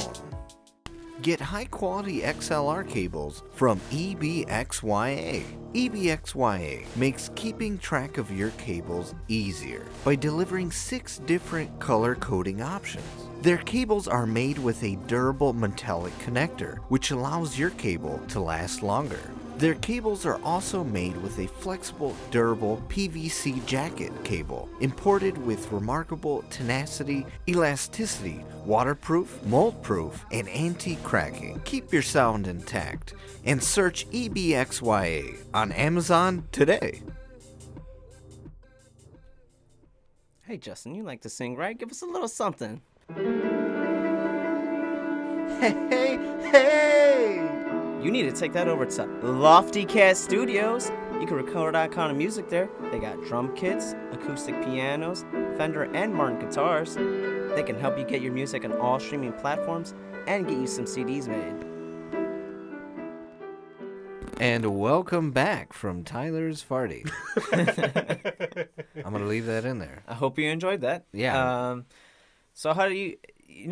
Speaker 1: Get high-quality XLR cables from EBXYA. EBXYA makes keeping track of your cables easier by delivering 6 different color coding options. Their cables are made with a durable metallic connector, which allows your cable to last longer. Their cables are also made with a flexible, durable PVC jacket cable, imported with remarkable tenacity, elasticity, waterproof, mold-proof, and anti-cracking. Keep your sound intact and search EBXYA on Amazon today.
Speaker 3: Hey, Justin, you like to sing, right? Give us a little something.
Speaker 1: Hey, hey!
Speaker 3: You need to take that over to Lofty Cat Studios. You can record that kind of music there. They got drum kits, acoustic pianos, Fender and Martin guitars. They can help you get your music on all streaming platforms and get you some CDs made.
Speaker 1: And welcome back from Tyler's Farty. I'm going to leave that in there.
Speaker 3: I hope you enjoyed that.
Speaker 1: Yeah.
Speaker 3: So how do you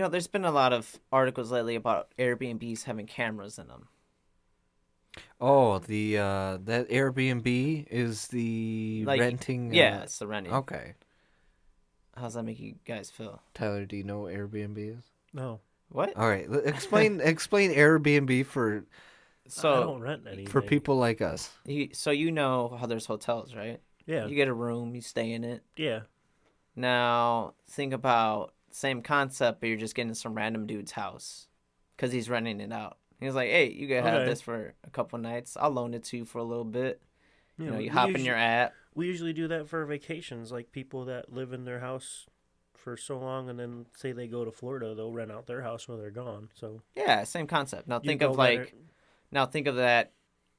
Speaker 3: there's been a lot of articles lately about Airbnbs having cameras in them.
Speaker 1: Oh, the that Airbnb is the
Speaker 3: Like,
Speaker 1: renting.
Speaker 3: Yeah, it's the renting.
Speaker 1: Okay.
Speaker 3: How's that make you guys feel?
Speaker 1: Tyler, do you know what Airbnb is?
Speaker 2: No.
Speaker 3: What?
Speaker 1: All right, explain Airbnb for
Speaker 2: I
Speaker 3: So
Speaker 2: don't rent anything.
Speaker 1: people like us.
Speaker 3: you know how there's hotels, right?
Speaker 2: Yeah.
Speaker 3: You get a room, you stay in it.
Speaker 2: Yeah.
Speaker 3: Now think about same concept, but you're just getting some random dude's house because he's renting it out. He's like, hey, you can have
Speaker 2: Okay.
Speaker 3: this for a couple nights. I'll loan it to you for a little bit.
Speaker 2: Yeah,
Speaker 3: You know,
Speaker 2: we
Speaker 3: you hop in
Speaker 2: usually-
Speaker 3: your app.
Speaker 2: We usually do that for vacations, like people that live in their house for so long, and then say they go to Florida, they'll rent out their house when they're gone. So
Speaker 3: Yeah, same concept. Now
Speaker 2: you
Speaker 3: think
Speaker 2: go
Speaker 3: of
Speaker 2: there-
Speaker 3: like, now think of that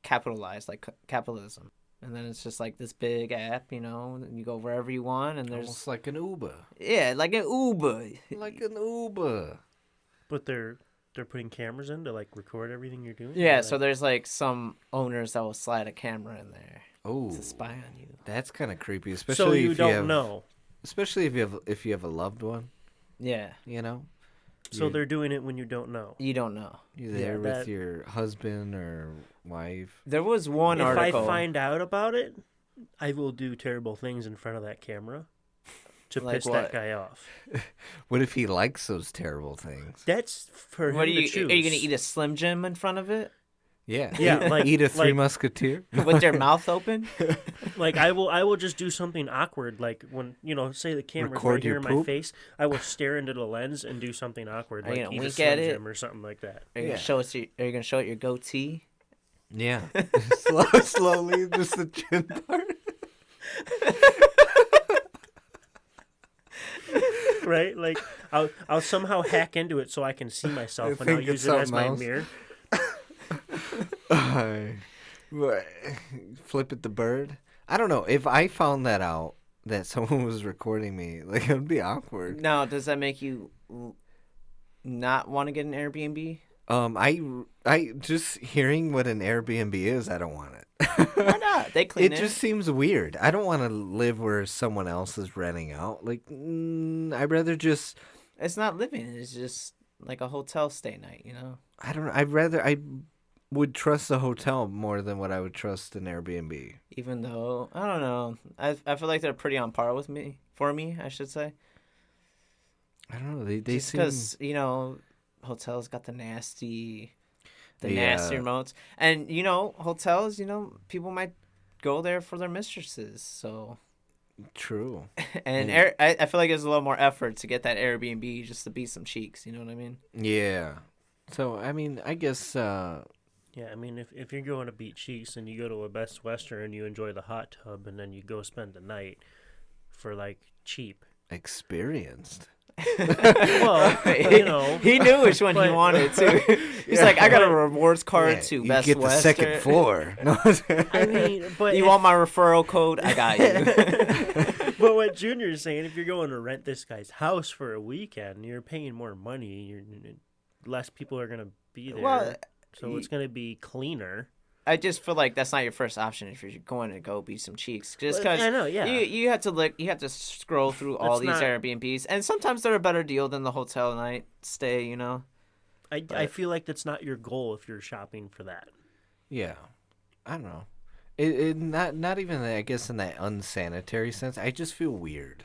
Speaker 3: capitalized, like capitalism. And then it's just like this big app, and you go wherever you want, and there's
Speaker 1: Almost like an Uber.
Speaker 3: yeah, like an Uber.
Speaker 1: Like an Uber.
Speaker 2: but they're putting cameras in to like record everything you're doing.
Speaker 3: Yeah,
Speaker 2: Or,
Speaker 3: so
Speaker 2: like,
Speaker 3: there's like some owners that will slide a camera in there
Speaker 1: Oh,
Speaker 3: to spy on you.
Speaker 1: that's kind of creepy,
Speaker 2: so
Speaker 1: especially
Speaker 2: you
Speaker 1: if
Speaker 2: don't
Speaker 1: you have,
Speaker 2: know.
Speaker 1: especially if you have a loved one.
Speaker 3: Yeah,
Speaker 2: So
Speaker 1: You-
Speaker 2: they're doing it when you don't know.
Speaker 3: you don't know.
Speaker 1: You're
Speaker 2: Yeah,
Speaker 1: there with
Speaker 2: that-
Speaker 1: your husband or wife.
Speaker 3: There was one
Speaker 2: If
Speaker 3: article.
Speaker 2: I find out about it, I will do terrible things in front of that camera to
Speaker 3: Like
Speaker 2: piss
Speaker 3: what?
Speaker 2: that guy off.
Speaker 1: What if he likes those terrible things?
Speaker 2: That's for
Speaker 3: What
Speaker 2: him
Speaker 3: are
Speaker 2: to choose.
Speaker 3: you gonna eat a Slim Jim in front of it
Speaker 1: Yeah.
Speaker 2: Yeah, like-
Speaker 1: eat a Three
Speaker 2: like-
Speaker 1: Musketeer.
Speaker 3: with their mouth open?
Speaker 2: Like I will just do something awkward, like when say the camera's
Speaker 1: Record
Speaker 2: right here
Speaker 1: your
Speaker 2: in my
Speaker 1: poop?
Speaker 2: face, I will stare into the lens and do something awkward,
Speaker 3: Are you
Speaker 2: like
Speaker 3: gonna
Speaker 2: eat a
Speaker 3: wink
Speaker 2: Slim
Speaker 3: at it?
Speaker 2: Jim or something like that.
Speaker 3: Are you
Speaker 1: Yeah.
Speaker 3: gonna show us? Are you gonna show it your goatee?
Speaker 1: Yeah. Slowly, just the chin part.
Speaker 2: Right? Like I'll somehow hack into it so I can see myself, and I'll
Speaker 1: think it's
Speaker 2: use it as my
Speaker 1: something else.
Speaker 2: mirror.
Speaker 1: What? Flip it the bird. I don't know. If I found that out that someone was recording me, like it would be awkward.
Speaker 3: Now, does that make you not want to get an Airbnb?
Speaker 1: I just hearing what an Airbnb is, I don't want it.
Speaker 3: Why not? They clean
Speaker 1: It
Speaker 3: it.
Speaker 1: just seems weird. I don't want to live where someone else is renting out. Like, I'd rather just.
Speaker 3: It's not living. It's just like a hotel stay night.
Speaker 1: I don't know. I would trust a hotel more than what I would trust an Airbnb.
Speaker 3: Even though I don't know, I feel like they're pretty on par with me. For me, I should say.
Speaker 1: I don't know. They
Speaker 3: Just
Speaker 1: seem.
Speaker 3: because hotels got the nasty
Speaker 1: Yeah.
Speaker 3: remotes, and hotels, people might go there for their mistresses. So,
Speaker 1: True.
Speaker 3: and
Speaker 1: Yeah.
Speaker 3: I feel like there's a little more effort to get that Airbnb just to be some cheeks. You know what I mean?
Speaker 1: Yeah. So I mean, I guess.
Speaker 2: Yeah, I mean, if you're going to Beach Cheeks and you go to a Best Western and you enjoy the hot tub and then you go spend the night for like cheap.
Speaker 1: Experienced.
Speaker 2: Well,
Speaker 3: he knew which one he
Speaker 2: But-
Speaker 3: wanted too. He's like, I got a rewards card
Speaker 1: Yeah,
Speaker 3: to
Speaker 1: you
Speaker 3: Best
Speaker 1: get the
Speaker 3: Western.
Speaker 1: second floor. No.
Speaker 2: I mean, but
Speaker 3: You want my referral code? I got you.
Speaker 2: but what Junior's saying, if you're going to rent this guy's house for a weekend, you're paying more money. Less people are gonna be there,
Speaker 3: Well,
Speaker 2: so it's gonna be cleaner.
Speaker 3: I just feel like that's not your first option if you're going to go be some cheeks. Just
Speaker 2: Well,
Speaker 3: because
Speaker 2: I know, yeah.
Speaker 3: you have to look, you have to scroll through all
Speaker 2: That's
Speaker 3: these
Speaker 2: not-
Speaker 3: Airbnbs, and sometimes they're a better deal than the hotel night stay.
Speaker 2: I feel like that's not your goal if you're shopping for that.
Speaker 1: Yeah, I don't know. It not even I guess in that unsanitary sense. I just feel weird.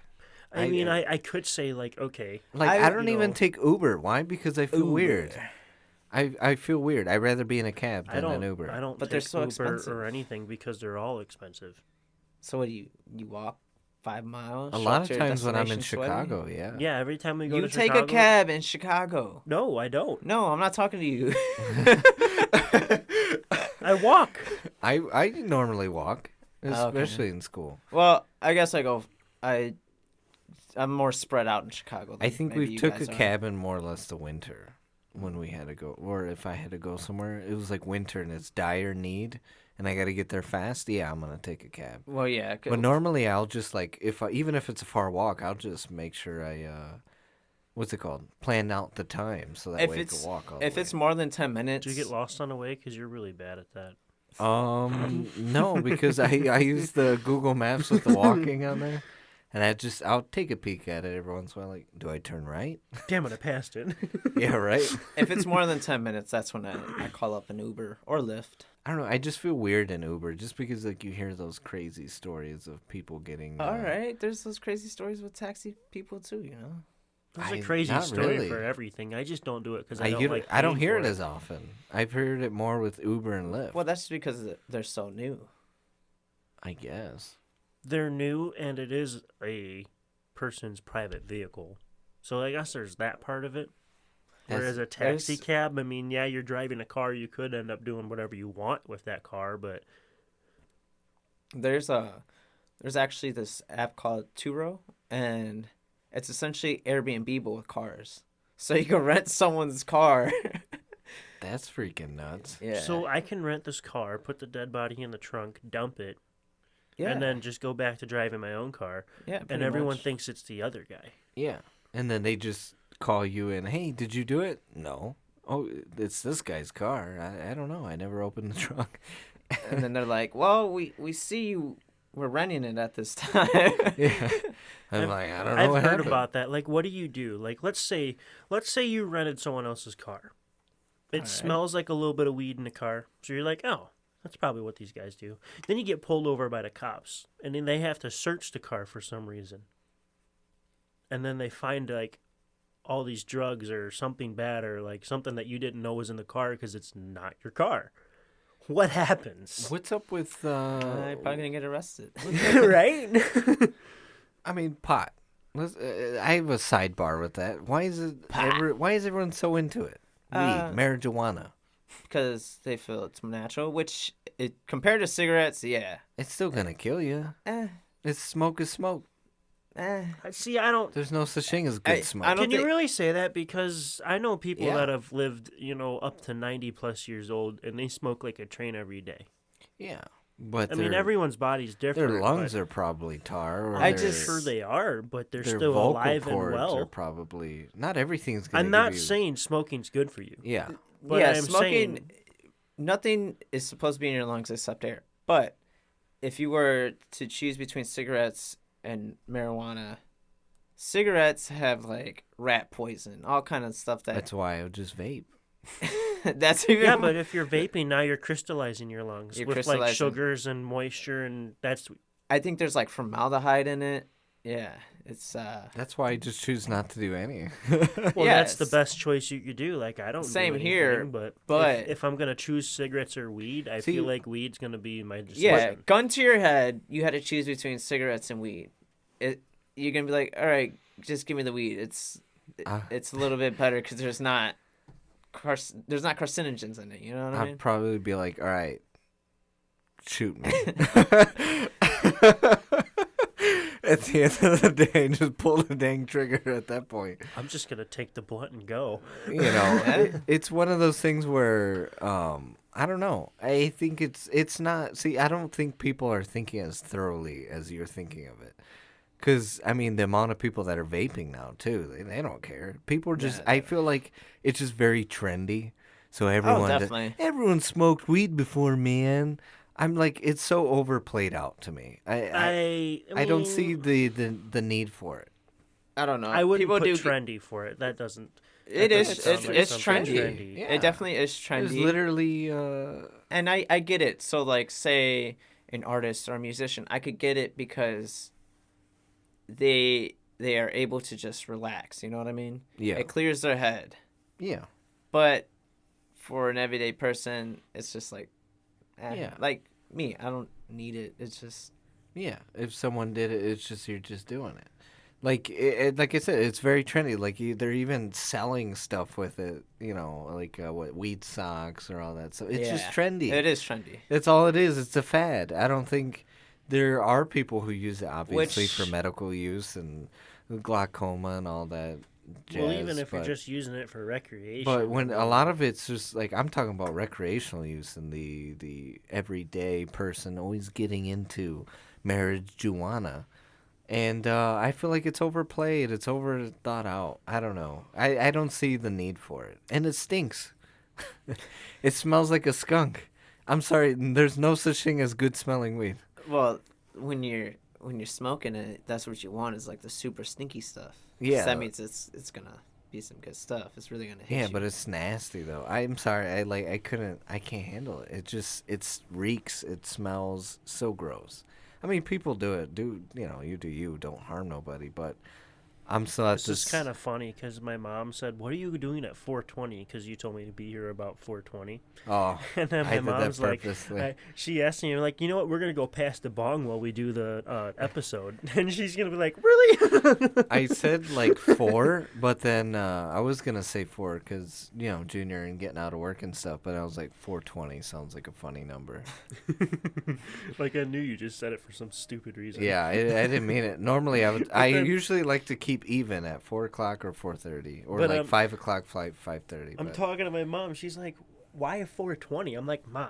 Speaker 2: I mean, I could say like, okay,
Speaker 1: Like I don't
Speaker 2: you
Speaker 1: even
Speaker 2: know-
Speaker 1: take Uber. Why? Because I feel
Speaker 3: Uber.
Speaker 1: weird. I feel weird. I'd rather be in a cab
Speaker 2: I
Speaker 1: than
Speaker 2: don't.
Speaker 1: an Uber.
Speaker 2: I don't.
Speaker 3: But
Speaker 2: take
Speaker 3: they're so
Speaker 2: Uber
Speaker 3: expensive.
Speaker 2: or anything because they're all expensive.
Speaker 3: So what do you walk 5 miles?
Speaker 1: A
Speaker 3: show
Speaker 1: lot
Speaker 3: up
Speaker 1: of
Speaker 3: to your
Speaker 1: times when I'm in
Speaker 3: destination sweaty?
Speaker 1: Chicago, yeah.
Speaker 2: Yeah, every time we go
Speaker 3: You
Speaker 2: to
Speaker 3: take
Speaker 2: Chicago.
Speaker 3: a cab in Chicago.
Speaker 2: No, I don't.
Speaker 3: No, I'm not talking to you.
Speaker 2: I walk.
Speaker 1: I normally walk,
Speaker 3: Okay.
Speaker 1: especially in school.
Speaker 3: Well, I guess I'm more spread out in Chicago.
Speaker 1: I
Speaker 3: than
Speaker 1: think
Speaker 3: maybe
Speaker 1: we
Speaker 3: you
Speaker 1: took a
Speaker 3: guys are.
Speaker 1: cab in more or less the winter when we had to go, or if I had to go somewhere. It was like winter and it's dire need, and I got to get there fast. Yeah, I'm gonna take a cab.
Speaker 3: Well, yeah.
Speaker 1: But normally I'll just like even if it's a far walk, I'll just make sure what's it called? Plan out the time so that
Speaker 3: if
Speaker 1: way I
Speaker 3: it's
Speaker 1: can walk all the
Speaker 3: if
Speaker 1: way.
Speaker 3: it's more than 10 minutes,
Speaker 2: Do you get lost on the way? Because you're really bad at that.
Speaker 1: No, because I use the Google Maps with the walking on there, and I'll take a peek at it every once in a while. Like, do I turn right?
Speaker 2: Damn it, I passed it.
Speaker 1: Yeah, right.
Speaker 3: if it's more than 10 minutes, that's when I call up an Uber or Lyft.
Speaker 1: I don't know. I just feel weird in Uber just because like you hear those crazy stories of people getting.
Speaker 3: All right, there's those crazy stories with taxi people too, you know.
Speaker 2: There's a
Speaker 1: I-
Speaker 2: crazy
Speaker 1: not
Speaker 2: story
Speaker 1: really.
Speaker 2: for everything. I just don't do it because
Speaker 1: I
Speaker 2: I don't
Speaker 1: hear,
Speaker 2: like.
Speaker 1: I don't
Speaker 2: paying
Speaker 1: hear
Speaker 2: for
Speaker 1: it as often. I've heard it more with Uber and Lyft.
Speaker 3: Well, that's because they're so new.
Speaker 1: I guess.
Speaker 2: They're new, and it is a person's private vehicle, so I guess there's that part of it. Whereas a taxi
Speaker 3: there's-
Speaker 2: cab, I mean, yeah, you're driving a car. You could end up doing whatever you want with that car, but
Speaker 3: There's actually this app called Turo, and it's essentially Airbnb but with cars. So you can rent someone's car.
Speaker 1: That's freaking nuts.
Speaker 3: Yeah.
Speaker 2: so I can rent this car, put the dead body in the trunk, dump it,
Speaker 3: yeah.
Speaker 2: and then just go back to driving my own car,
Speaker 3: yeah,
Speaker 2: and
Speaker 3: pretty
Speaker 2: everyone
Speaker 3: much.
Speaker 2: thinks it's the other guy.
Speaker 1: Yeah. And then they just call you in. Hey, did you do it? No. Oh, it's this guy's car. I don't know. I never opened the trunk.
Speaker 3: And then they're like, "Well, we see you. We're renting it at this time."
Speaker 1: Yeah. I'm like, I don't know
Speaker 2: I've
Speaker 1: what
Speaker 2: heard
Speaker 1: happened.
Speaker 2: about that. Like, what do you do? Like, let's say you rented someone else's car. It
Speaker 3: Alright.
Speaker 2: smells like a little bit of weed in the car, so you're like, oh, that's probably what these guys do. Then you get pulled over by the cops, and then they have to search the car for some reason. And then they find like all these drugs or something bad or like something that you didn't know was in the car because it's not your car. What happens?
Speaker 1: What's up with
Speaker 3: I'm probably gonna get arrested.
Speaker 2: Right?
Speaker 1: I mean, pot. I have a sidebar with that. Why is why is everyone so into it? Weed, marijuana.
Speaker 3: Because they feel it's natural, which compared to cigarettes, yeah.
Speaker 1: It's still gonna kill you.
Speaker 3: Eh,
Speaker 1: It's smoke is smoke.
Speaker 2: See, I don't.
Speaker 1: There's no such thing as good
Speaker 3: I
Speaker 1: smoke.
Speaker 3: don't
Speaker 2: Can you
Speaker 3: think-
Speaker 2: really say that? Because I know people
Speaker 1: Yeah.
Speaker 2: that have lived, up to 90 plus years old, and they smoke like a train every day.
Speaker 1: Yeah, but
Speaker 2: I mean, everyone's body's different.
Speaker 1: their lungs
Speaker 2: but
Speaker 1: are probably tar. Or
Speaker 3: I
Speaker 1: their-
Speaker 3: just-
Speaker 2: sure they are, but they're
Speaker 1: their
Speaker 2: still
Speaker 1: vocal
Speaker 2: alive and
Speaker 1: cords are
Speaker 2: well.
Speaker 1: probably not everything's gonna.
Speaker 2: I'm not
Speaker 1: give you,
Speaker 2: saying smoking's good for you,
Speaker 1: Yeah,
Speaker 2: but
Speaker 3: yeah,
Speaker 2: I'm
Speaker 3: smoking.
Speaker 2: saying
Speaker 3: Nothing is supposed to be in your lungs except air. But if you were to choose between cigarettes and marijuana, cigarettes have like rat poison, all kind of stuff
Speaker 1: that's why I would just vape.
Speaker 3: that's even
Speaker 2: yeah, but if you're vaping now, you're crystallizing your lungs
Speaker 3: You're
Speaker 2: with like
Speaker 3: crystallizing.
Speaker 2: sugars and moisture, and that's
Speaker 3: I think there's like formaldehyde in it. Yeah, it's
Speaker 1: That's why I just choose not to do any.
Speaker 2: well,
Speaker 3: Yeah,
Speaker 2: that's the
Speaker 3: it's-
Speaker 2: best choice you could do. Like I don't.
Speaker 3: Same
Speaker 2: do
Speaker 3: here,
Speaker 2: anything, but
Speaker 3: but-
Speaker 2: if I'm gonna choose cigarettes or weed, I
Speaker 1: See-
Speaker 2: feel like weed's gonna be my decision.
Speaker 3: yeah. Gun to your head, you had to choose between cigarettes and weed. You're gonna be like, all right, just give me the weed. It's a little bit better because there's not carcinogens in it. You know what I mean?
Speaker 1: I'd probably be like, all right, shoot me. At the end of the day, just pull the dang trigger at that point.
Speaker 2: I'm just gonna take the blunt and go.
Speaker 1: You know, it's one of those things where I don't know. I think it's not. See, I don't think people are thinking as thoroughly as you're thinking of it. Because, I mean, the amount of people that are vaping now, too, they don't care. People are just, I feel like it's just very trendy. So everyone,
Speaker 3: definitely.
Speaker 1: everyone smoked weed before, man. I'm like, it's so overplayed out to me. I don't see
Speaker 2: mean,
Speaker 1: the need for it.
Speaker 3: I don't know.
Speaker 2: I wouldn't
Speaker 3: People
Speaker 2: put
Speaker 3: do.
Speaker 2: trendy for it. That doesn't.
Speaker 3: It
Speaker 2: that
Speaker 3: is.
Speaker 2: doesn't sound like
Speaker 3: It's
Speaker 2: something
Speaker 3: trendy.
Speaker 1: Yeah.
Speaker 3: It definitely is
Speaker 1: It's
Speaker 3: trendy.
Speaker 1: literally,
Speaker 3: And I get it. So like, say an artist or a musician, I could get it because they are able to just relax. You know what I mean?
Speaker 1: yeah,
Speaker 3: It clears their head.
Speaker 1: yeah.
Speaker 3: But for an everyday person, it's just like,
Speaker 1: Yeah.
Speaker 3: like me, I don't need it. It's just
Speaker 1: Yeah, if someone did it, it's just you're just doing it. Like like I said, it's very trendy. Like they're even selling stuff with it. You know, like what weed socks or all that stuff. It's just trendy.
Speaker 3: It is trendy.
Speaker 1: That's all it is. It's a fad. I don't think there are people who use it obviously for medical use and glaucoma and all that. Jazz,
Speaker 2: Well, even if you're
Speaker 1: but-
Speaker 2: just using it for recreation.
Speaker 1: But when a lot of it's just like I'm talking about recreational use and the everyday person always getting into marijuana, and I feel like it's overplayed, it's over thought out. I don't know. I don't see the need for it, and it stinks. It smells like a skunk. I'm sorry. There's no such thing as good smelling weed.
Speaker 3: Well, when you're smoking it, that's what you want is like the super stinky stuff.
Speaker 1: Yeah.
Speaker 3: That means it's gonna be some good stuff. It's really gonna hit
Speaker 1: Yeah,
Speaker 3: you.
Speaker 1: but it's nasty though. I'm sorry. I can't handle it. It reeks. It smells so gross. I mean, people do it. You do you. Don't harm nobody. But I'm still at
Speaker 2: This is kind of funny because my mom said, "What are you doing at 4:20?" Because you told me to be here about 4:20.
Speaker 1: Oh,
Speaker 2: And then
Speaker 1: I
Speaker 2: my
Speaker 1: did that
Speaker 2: mom's like,
Speaker 1: purposely.
Speaker 2: she asked me, like, you know what? We're gonna go past the bong while we do the episode, and she's gonna be like, really?
Speaker 1: I said like 4, but then I was gonna say 4 because Junior and getting out of work and stuff. But I was like 4:20 sounds like a funny number.
Speaker 2: Like I knew you just said it for some stupid reason.
Speaker 1: Yeah, I didn't mean it. Normally I usually like to keep even at 4 o'clock or 4:30 or
Speaker 2: But,
Speaker 1: like 5 o'clock, 5:30.
Speaker 2: I'm talking to my mom. She's like, "Why 4:20?" I'm like, "Ma,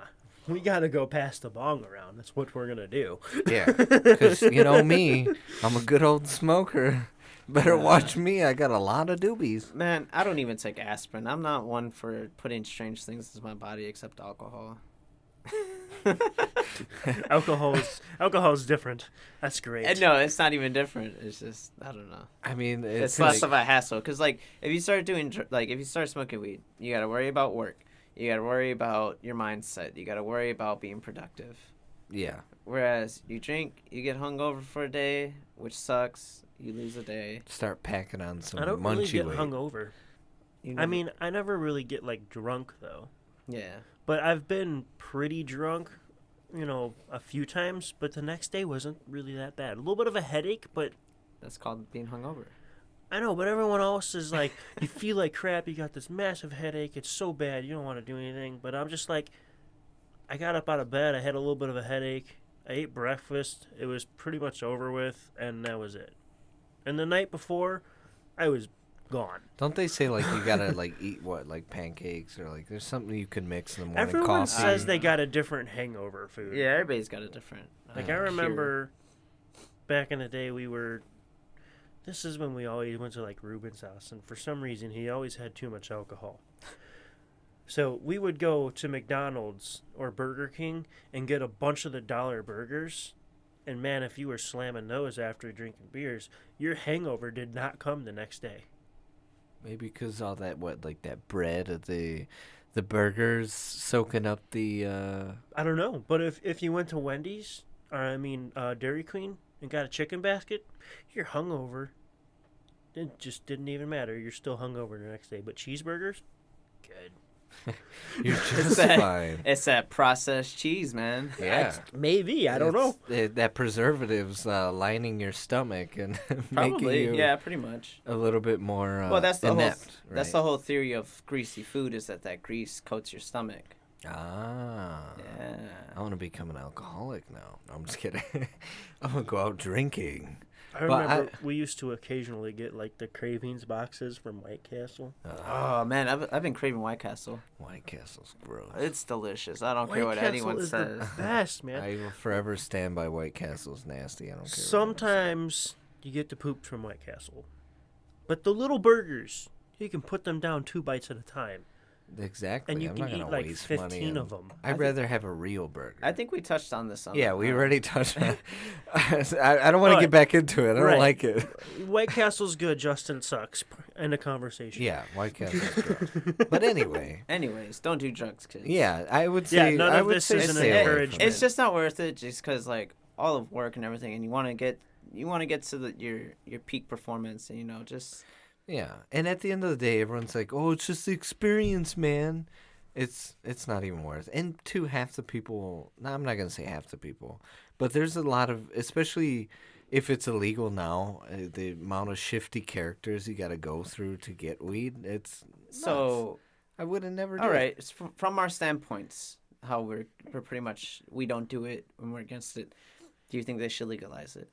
Speaker 2: we gotta go past the bong around. That's what we're gonna do."
Speaker 1: Yeah, because me, I'm a good old smoker. Better watch me. I got a lot of doobies.
Speaker 3: Man, I don't even take aspirin. I'm not one for putting strange things into my body except alcohol.
Speaker 2: Alcohol is different. That's great.
Speaker 3: And no, it's not even different. It's just I don't know.
Speaker 1: I mean,
Speaker 3: It's less of a hassle because like if you start smoking weed, you got to worry about work. You got to worry about your mindset. You got to worry about being productive.
Speaker 1: yeah.
Speaker 3: Whereas you drink, you get hungover for a day, which sucks. You lose a day.
Speaker 1: Start packing on some
Speaker 2: I don't really
Speaker 1: munchy
Speaker 2: get
Speaker 1: weight.
Speaker 2: hungover. I mean, I never really get like drunk though.
Speaker 3: yeah.
Speaker 2: But I've been pretty drunk, a few times. But the next day wasn't really that bad. A little bit of a headache, but
Speaker 3: That's called being hungover.
Speaker 2: I know. But everyone else is like, you feel like crap. You got this massive headache. It's so bad. You don't want to do anything. But I'm just like, I got up out of bed. I had a little bit of a headache. I ate breakfast. It was pretty much over with, and that was it. And the night before, I was gone.
Speaker 1: Don't they say like you gotta like eat what like pancakes or like there's something you can mix in the morning?
Speaker 2: Everyone
Speaker 1: Coffee.
Speaker 2: says they got a different hangover food.
Speaker 3: Yeah, everybody's got a different.
Speaker 2: Like I remember back in the day this is when we always went to like Ruben's house, and for some reason he always had too much alcohol. So we would go to McDonald's or Burger King and get a bunch of the dollar burgers. And man, if you were slamming those after drinking beers, your hangover did not come the next day.
Speaker 1: Maybe because all that that bread of the burgers soaking up the.
Speaker 2: I don't know, but if you went to Wendy's, Dairy Queen, and got a chicken basket, you're hungover. It just didn't even matter. You're still hungover the next day. But cheeseburgers, good.
Speaker 1: You're
Speaker 3: It's
Speaker 1: just
Speaker 3: that,
Speaker 1: fine.
Speaker 3: it's that processed cheese, man.
Speaker 1: Yeah.
Speaker 2: Maybe, I don't know.
Speaker 1: That preservatives lining your stomach and making
Speaker 3: Probably,
Speaker 1: you
Speaker 3: yeah, pretty much.
Speaker 1: a little bit more
Speaker 3: Well, that's the
Speaker 1: inept.
Speaker 3: that's the whole theory of greasy food is that grease coats your stomach.
Speaker 1: Ah.
Speaker 3: Yeah.
Speaker 1: I want to become an alcoholic now. No, I'm just kidding. I'm going to go out drinking.
Speaker 2: I
Speaker 1: But
Speaker 2: remember we used to occasionally get like the cravings boxes from White Castle.
Speaker 3: Oh man, I've been craving White Castle.
Speaker 1: White Castle's gross.
Speaker 3: It's delicious. I don't
Speaker 2: White
Speaker 3: care what
Speaker 2: Castle
Speaker 3: anyone
Speaker 2: is
Speaker 3: says.
Speaker 2: the best, man.
Speaker 1: I will forever stand by White Castle's nasty. I don't care.
Speaker 2: Sometimes you get the poops from White Castle, but the little burgers, you can put them down 2 bites at a time,
Speaker 1: Exactly.
Speaker 2: and you
Speaker 1: I'm
Speaker 2: can
Speaker 1: not
Speaker 2: eat
Speaker 1: gonna
Speaker 2: like
Speaker 1: waste money
Speaker 2: 15
Speaker 1: on-
Speaker 2: of them.
Speaker 1: I'd rather have a real burger.
Speaker 3: I think we touched on this.
Speaker 1: Yeah, we already touched on it. I don't want to
Speaker 2: Right.
Speaker 1: get back into it. I don't
Speaker 2: Right.
Speaker 1: like it.
Speaker 2: White Castle's good. Justin sucks. End of conversation.
Speaker 1: Yeah, White Castle's gross. But anyway,
Speaker 3: Anyways, don't do drugs, kids.
Speaker 1: yeah, I would
Speaker 2: Yeah,
Speaker 1: say
Speaker 2: none
Speaker 1: I
Speaker 2: of
Speaker 1: would
Speaker 2: this
Speaker 1: say
Speaker 2: is an
Speaker 1: stay away from
Speaker 2: encouragement.
Speaker 1: it.
Speaker 3: It's just not worth it, just because like all of work and everything, and you want to get to your peak performance, and just
Speaker 1: Yeah, and at the end of the day, everyone's like, "Oh, it's just the experience, man." It's not even worth. And two, half the people. No, I'm not gonna say half the people, but there's a lot of, especially if it's illegal now, the amount of shifty characters you got to go through to get weed. It's nuts.
Speaker 3: So,
Speaker 1: I would have never.
Speaker 3: all
Speaker 1: did.
Speaker 3: right, from our standpoints, how we're pretty much, we don't do it when we're against it. Do you think they should legalize it?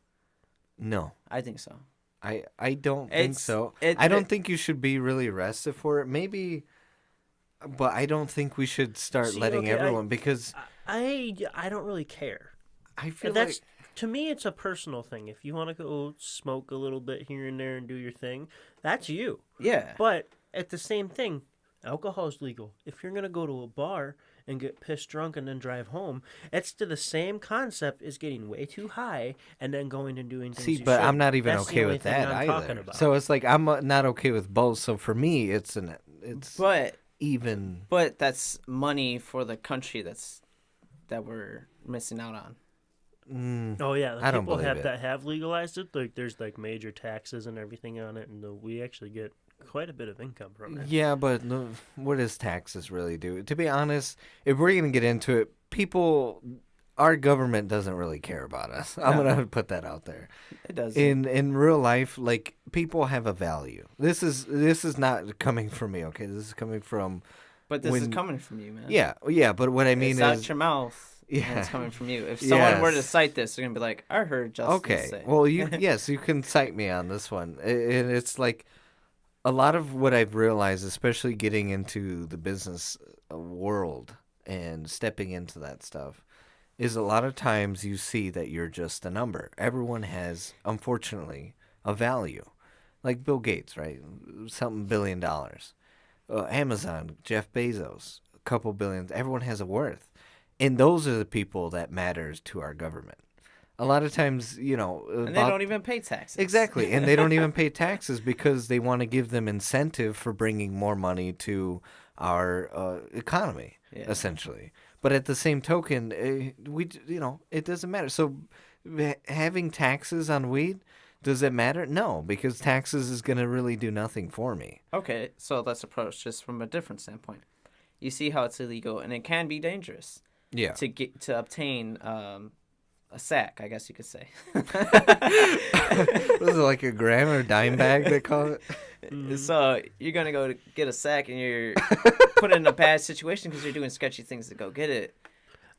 Speaker 1: No,
Speaker 3: I think so.
Speaker 1: I don't think
Speaker 3: It's-
Speaker 1: so.
Speaker 3: it-
Speaker 1: I don't
Speaker 3: it-
Speaker 1: think you should be really arrested for it. Maybe, but I don't think we should start
Speaker 2: See,
Speaker 1: letting
Speaker 2: okay,
Speaker 1: everyone because
Speaker 2: I don't really care.
Speaker 1: I feel
Speaker 2: That's
Speaker 1: like
Speaker 2: to me, it's a personal thing. If you want to go smoke a little bit here and there and do your thing, that's you.
Speaker 3: Yeah.
Speaker 2: But at the same thing, alcohol's legal. If you're gonna go to a bar and get pissed drunk and then drive home, it's to the same concept as getting way too high and then going and doing things.
Speaker 1: see,
Speaker 2: you
Speaker 1: but I'm
Speaker 2: shouldn't.
Speaker 1: not even
Speaker 2: That's the
Speaker 1: okay
Speaker 2: only
Speaker 1: with
Speaker 2: thing
Speaker 1: that
Speaker 2: I'm talking
Speaker 1: either.
Speaker 2: about.
Speaker 1: So it's like I'm not okay with both. So for me, it's
Speaker 3: But
Speaker 1: even.
Speaker 3: that's money for the country that we're missing out on.
Speaker 2: Oh yeah, the
Speaker 1: I don't
Speaker 2: people
Speaker 1: believe it.
Speaker 2: that have legalized it, like there's like major taxes and everything on it, and we actually get quite a bit of income from it.
Speaker 1: Yeah, but no, what does taxes really do? To be honest, if we're gonna get into it, our government doesn't really care about us. I'm gonna put that out there.
Speaker 3: It does.
Speaker 1: In real life, like people have a value. This is not coming from me. Okay, this is coming from.
Speaker 3: But this is
Speaker 1: when-
Speaker 3: coming from you, man.
Speaker 1: Yeah. But what I mean
Speaker 3: It's
Speaker 1: is,
Speaker 3: out your mouth.
Speaker 1: Yeah.
Speaker 3: And it's coming from you. If someone were to
Speaker 1: Yes.
Speaker 3: cite this, they're gonna be like, "I heard Justin
Speaker 1: okay.
Speaker 3: say."
Speaker 1: Well, yes, you can cite me on this one. And it's like a lot of what I've realized, especially getting into the business world and stepping into that stuff, is a lot of times you see that you're just a number. Everyone has, unfortunately, a value. Like Bill Gates, right? Something $1 billion. Amazon, Jeff Bezos, a couple billions. Everyone has a worth. And those are the people that matters to our government. A lot of times,
Speaker 3: and they don't even pay taxes.
Speaker 1: Exactly, and they don't even pay taxes because they want to give them incentive for bringing more money to our economy,
Speaker 3: Yeah.
Speaker 1: essentially. But at the same token, it doesn't matter. So having taxes on weed, does it matter? No, because taxes is going to really do nothing for me.
Speaker 3: Okay, so let's approach this from a different standpoint. You see how it's illegal, and it can be dangerous
Speaker 1: Yeah.
Speaker 3: to obtain a sack, I guess you could say.
Speaker 1: Was it like a gram or dime bag they call it?
Speaker 3: So you're gonna go to get a sack, and you're put in a bad situation because you're doing sketchy things to go get it.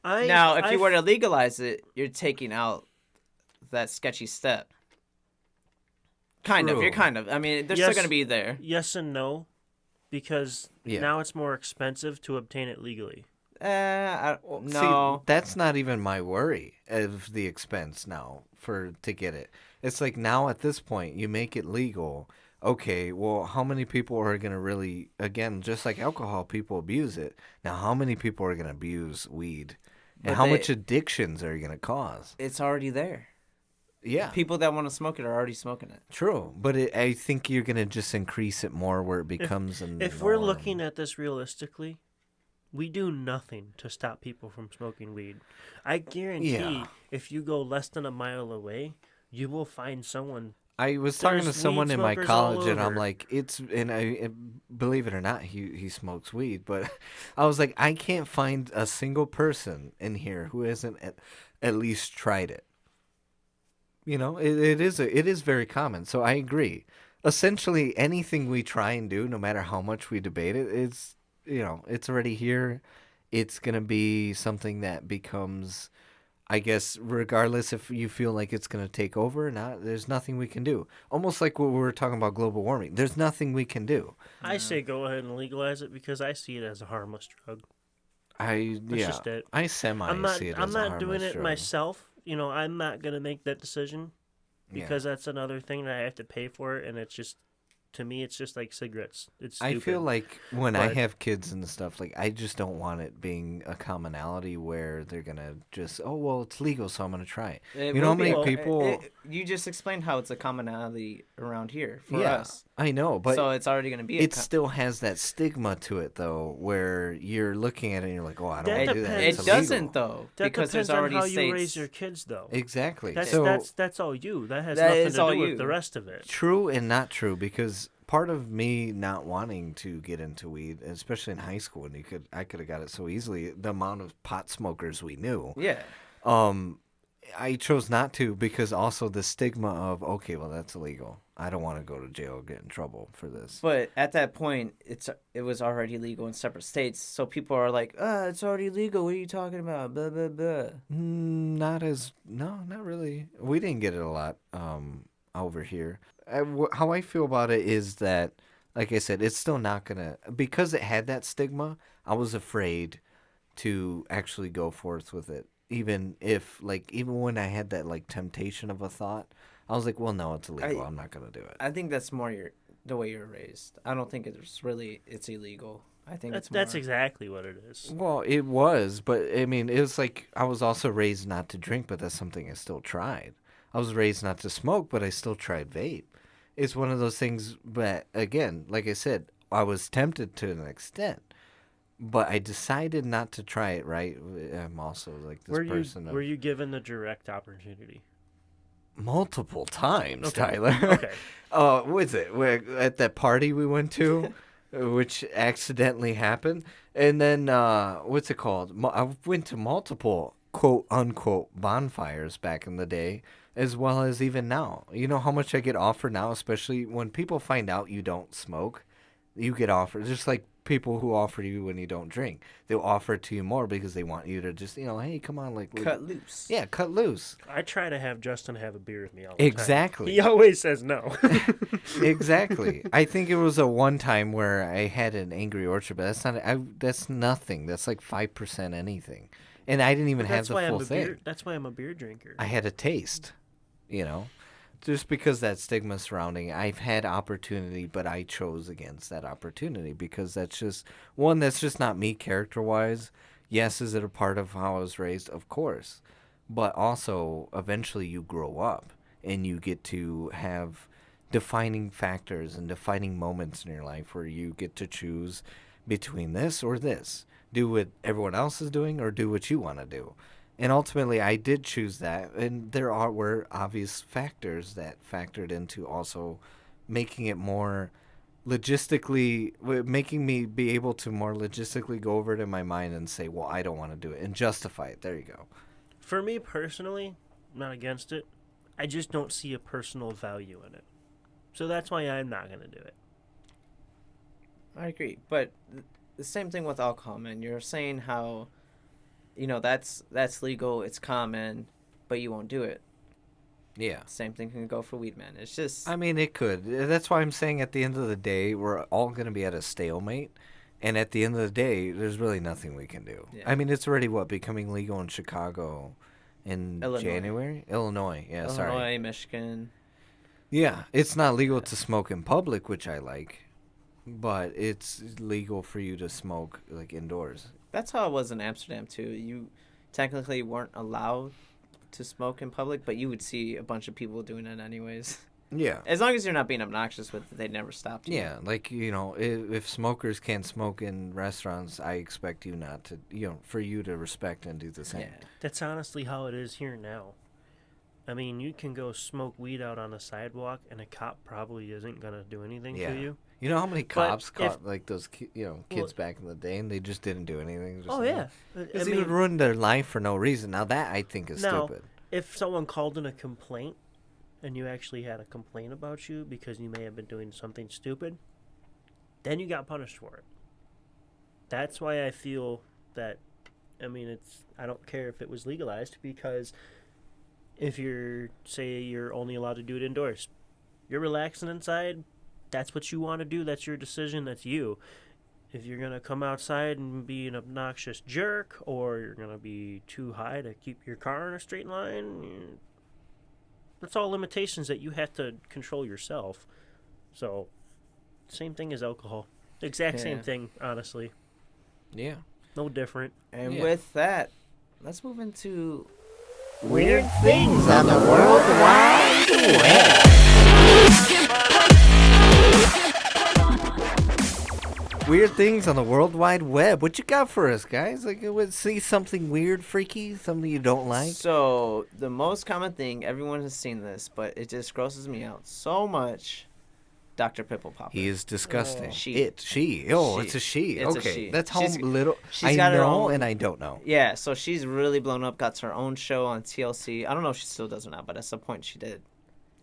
Speaker 3: Now, if you were to legalize it, you're taking out that sketchy step. Kind of.
Speaker 1: True.
Speaker 3: You're kind of. I mean, they're
Speaker 2: Yes.
Speaker 3: still gonna be there.
Speaker 2: Yes and no, because
Speaker 1: Yeah.
Speaker 2: now it's more expensive to obtain it legally.
Speaker 3: No.
Speaker 1: See, that's not even my worry of the expense now to get it. It's like now at this point, you make it legal. Okay, well, how many people are going to really, again, just like alcohol, people abuse it. Now, how many people are going to abuse weed? And
Speaker 3: But
Speaker 1: how
Speaker 3: they-
Speaker 1: much addictions are you going to cause?
Speaker 3: It's already there.
Speaker 1: Yeah,
Speaker 3: People that want to smoke it are already smoking it.
Speaker 1: true. But I think you're going to just increase it more where it becomes an
Speaker 2: If we're looking at this realistically, we do nothing to stop people from smoking weed. I guarantee
Speaker 1: Yeah.
Speaker 2: if you go less than a mile away, you will find someone.
Speaker 1: I was talking to
Speaker 2: There's
Speaker 1: someone
Speaker 2: weed
Speaker 1: in my
Speaker 2: smokers all
Speaker 1: college, and I'm
Speaker 2: over.
Speaker 1: like, believe it or not, he smokes weed, but I was like, I can't find a single person in here who hasn't at least tried it. It is very common. So I agree. Essentially, anything we try and do, no matter how much we debate it, it's already here. It's gonna be something that becomes, I guess, regardless if you feel like it's going to take over or not, there's nothing we can do. Almost like what we were talking about global warming. There's nothing we can do.
Speaker 2: I say go ahead and legalize it because I see it as a harmless drug.
Speaker 1: I
Speaker 2: just it.
Speaker 1: I semi
Speaker 2: I'm not.
Speaker 1: see it
Speaker 2: I'm
Speaker 1: as a
Speaker 2: not doing
Speaker 1: harmless
Speaker 2: it
Speaker 1: drug.
Speaker 2: myself. I'm not gonna make that decision
Speaker 1: Yeah.
Speaker 2: because that's another thing that I have to pay for, and it's just, to me, it's just like cigarettes. It's stupid.
Speaker 1: I feel like when I
Speaker 2: But-
Speaker 1: have kids and stuff, like I just don't want it being a commonality where they're gonna just, oh well, it's legal, so I'm gonna try it.
Speaker 3: It
Speaker 1: You know
Speaker 3: will
Speaker 1: how many
Speaker 3: be-
Speaker 1: people?
Speaker 3: you just explained how it's a commonality around here for
Speaker 1: Yeah,
Speaker 3: us.
Speaker 1: I know, but
Speaker 3: So it's already going to be.
Speaker 1: it still has that stigma to it, though, where you're looking at it and you're like, oh, I don't
Speaker 2: That
Speaker 1: want to do that.
Speaker 2: depends.
Speaker 3: It
Speaker 1: It's
Speaker 3: doesn't
Speaker 1: illegal.
Speaker 3: though,
Speaker 2: That
Speaker 3: because
Speaker 2: depends
Speaker 3: there's already
Speaker 2: on how
Speaker 3: states.
Speaker 2: you raise your kids, though.
Speaker 1: Exactly.
Speaker 2: That's
Speaker 1: so
Speaker 2: that's all you. That has
Speaker 3: That
Speaker 2: nothing
Speaker 3: is
Speaker 2: to
Speaker 3: all
Speaker 2: do
Speaker 3: you.
Speaker 2: with the rest of it.
Speaker 1: true and not true, because part of me not wanting to get into weed, especially in high school, and I could have got it so easily. The amount of pot smokers we knew.
Speaker 3: Yeah.
Speaker 1: I chose not to because also the stigma of, okay, well, that's illegal. I don't want to go to jail or get in trouble for this.
Speaker 3: But at that point, it was already legal in separate states, so people are like, it's already legal. What are you talking about? Blah, blah, blah.
Speaker 1: Not really. We didn't get it a lot over here. How I feel about it is that, like I said, it's still not going to, because it had that stigma, I was afraid to actually go forth with it. Even when I had that, like, temptation of a thought, I was like, well, no, it's illegal. I'm not going to do it.
Speaker 3: I think that's more the way you're raised. I don't think it's illegal. I think
Speaker 2: that's exactly what it is.
Speaker 1: Well, it was, but, I mean, it was like I was also raised not to drink, but that's something I still tried. I was raised not to smoke, but I still tried vape. It's one of those things, but, again, like I said, I was tempted to an extent. But I decided not to try it, right? I'm also like this person.
Speaker 2: Were you given the direct opportunity?
Speaker 1: Multiple times,
Speaker 2: Okay.
Speaker 1: Tyler.
Speaker 2: Okay.
Speaker 1: What was it? At that party we went to, which accidentally happened. And then, what's it called? I went to multiple quote-unquote bonfires back in the day, as well as even now. You know how much I get offered now, especially when people find out you don't smoke? You get offered, just like people who offer you when you don't drink. They'll offer it to you more because they want you to just, hey, come on, like
Speaker 3: cut loose.
Speaker 1: Yeah, cut loose.
Speaker 2: I try to have Justin have a beer with me all the time.
Speaker 1: Exactly.
Speaker 2: He always says no.
Speaker 1: Exactly. I think it was a one time where I had an Angry Orchard, but that's nothing. That's like 5% anything, and I didn't even have the full thing.
Speaker 2: That's why I'm a beer drinker.
Speaker 1: I had a taste, just because that stigma surrounding it. I've had opportunity, but I chose against that opportunity because that's just not me character-wise. Yes, is it a part of how I was raised? Of course. But also, eventually you grow up and you get to have defining factors and defining moments in your life where you get to choose between this or this. Do what everyone else is doing or do what you want to do. And ultimately, I did choose that, and were obvious factors that factored into also making it more logistically, making me be able to more logistically go over it in my mind and say, well, I don't want to do it, and justify it. There you go.
Speaker 2: For me personally, I'm not against it. I just don't see a personal value in it. So that's why I'm not going to do it.
Speaker 3: I agree. But the same thing with alcohol, man. You're saying how... that's legal, it's common, but you won't do it.
Speaker 1: Yeah.
Speaker 3: Same thing can go for weed, man. It's just...
Speaker 1: I mean, it could. That's why I'm saying at the end of the day, we're all going to be at a stalemate. And at the end of the day, there's really nothing we can do. Yeah. I mean, it's already, becoming legal in Chicago in January? Illinois, yeah, sorry.
Speaker 3: Illinois, Michigan.
Speaker 1: Yeah, it's not legal to smoke in public, which I like. But it's legal for you to smoke, like, indoors.
Speaker 3: That's how it was in Amsterdam, too. You technically weren't allowed to smoke in public, but you would see a bunch of people doing it anyways.
Speaker 1: Yeah.
Speaker 3: As long as you're not being obnoxious with it, they never stopped you.
Speaker 1: Yeah, like, if smokers can't smoke in restaurants, I expect you not to, for you to respect and do the same.
Speaker 3: Yeah.
Speaker 2: That's honestly how it is here now. I mean, you can go smoke weed out on the sidewalk, and a cop probably isn't going to do anything to you.
Speaker 1: You know how many cops caught those kids back in the day, and they just didn't do anything?
Speaker 2: Yeah.
Speaker 1: Because it would ruin their life for no reason. Now that I think is stupid.
Speaker 2: If someone called in a complaint, and you actually had a complaint about you because you may have been doing something stupid, then you got punished for it. That's why I feel that, I don't care if it was legalized, because if you're only allowed to do it indoors, you're relaxing inside, that's what you want to do, that's your decision, that's you. If you're going to come outside and be an obnoxious jerk, or you're going to be too high to keep your car in a straight line, that's all limitations that you have to control yourself. So, same thing as alcohol. Exact same thing, honestly.
Speaker 1: Yeah.
Speaker 2: No different.
Speaker 3: And with that, let's move into
Speaker 4: weird things on the World Wide Web.
Speaker 1: Weird things on the World Wide Web. What you got for us, guys? Like, see something weird, freaky, something you don't like?
Speaker 3: So, the most common thing, everyone has seen this, but it just grosses me out so much. Dr. Pimple Popper.
Speaker 1: He is disgusting.
Speaker 2: Oh.
Speaker 3: She.
Speaker 1: She. Oh,
Speaker 3: She.
Speaker 1: it's a she.
Speaker 3: It's a
Speaker 1: Okay,
Speaker 3: she.
Speaker 1: that's how
Speaker 3: She's-
Speaker 1: little
Speaker 3: she's
Speaker 1: I
Speaker 3: got her
Speaker 1: know
Speaker 3: own-
Speaker 1: and I don't know.
Speaker 3: Yeah, so she's really blown up. Got her own show on TLC. I don't know if she still does or not, but at some point she did.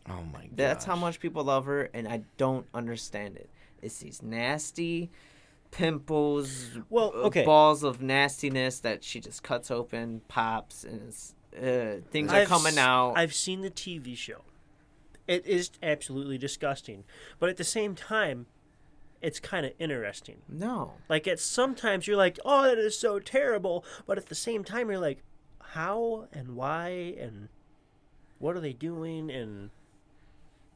Speaker 1: Oh my god.
Speaker 3: That's how much people love her, and I don't understand it. It's these nasty pimples,
Speaker 2: Well, okay.
Speaker 3: balls of nastiness that she just cuts open, pops, and it's, things are coming out.
Speaker 2: I've seen the TV show. It is absolutely disgusting, but at the same time, it's kind of interesting.
Speaker 3: No.
Speaker 2: Like sometimes you're like, "Oh, that is so terrible," but at the same time, you're like, "How and why and what are they doing?" And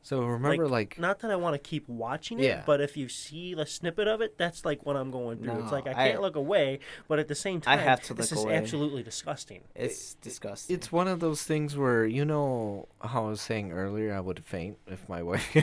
Speaker 1: So remember, like
Speaker 2: not that I want to keep watching it,
Speaker 1: Yeah.
Speaker 2: but if you see a snippet of it, that's like what I'm going through. It's
Speaker 3: No,
Speaker 2: like I can't look away, but at the same time,
Speaker 3: have to
Speaker 2: this
Speaker 3: look
Speaker 2: is
Speaker 3: away.
Speaker 2: absolutely disgusting.
Speaker 3: It's disgusting.
Speaker 1: it's one of those things where how I was saying earlier, I would faint if my wife,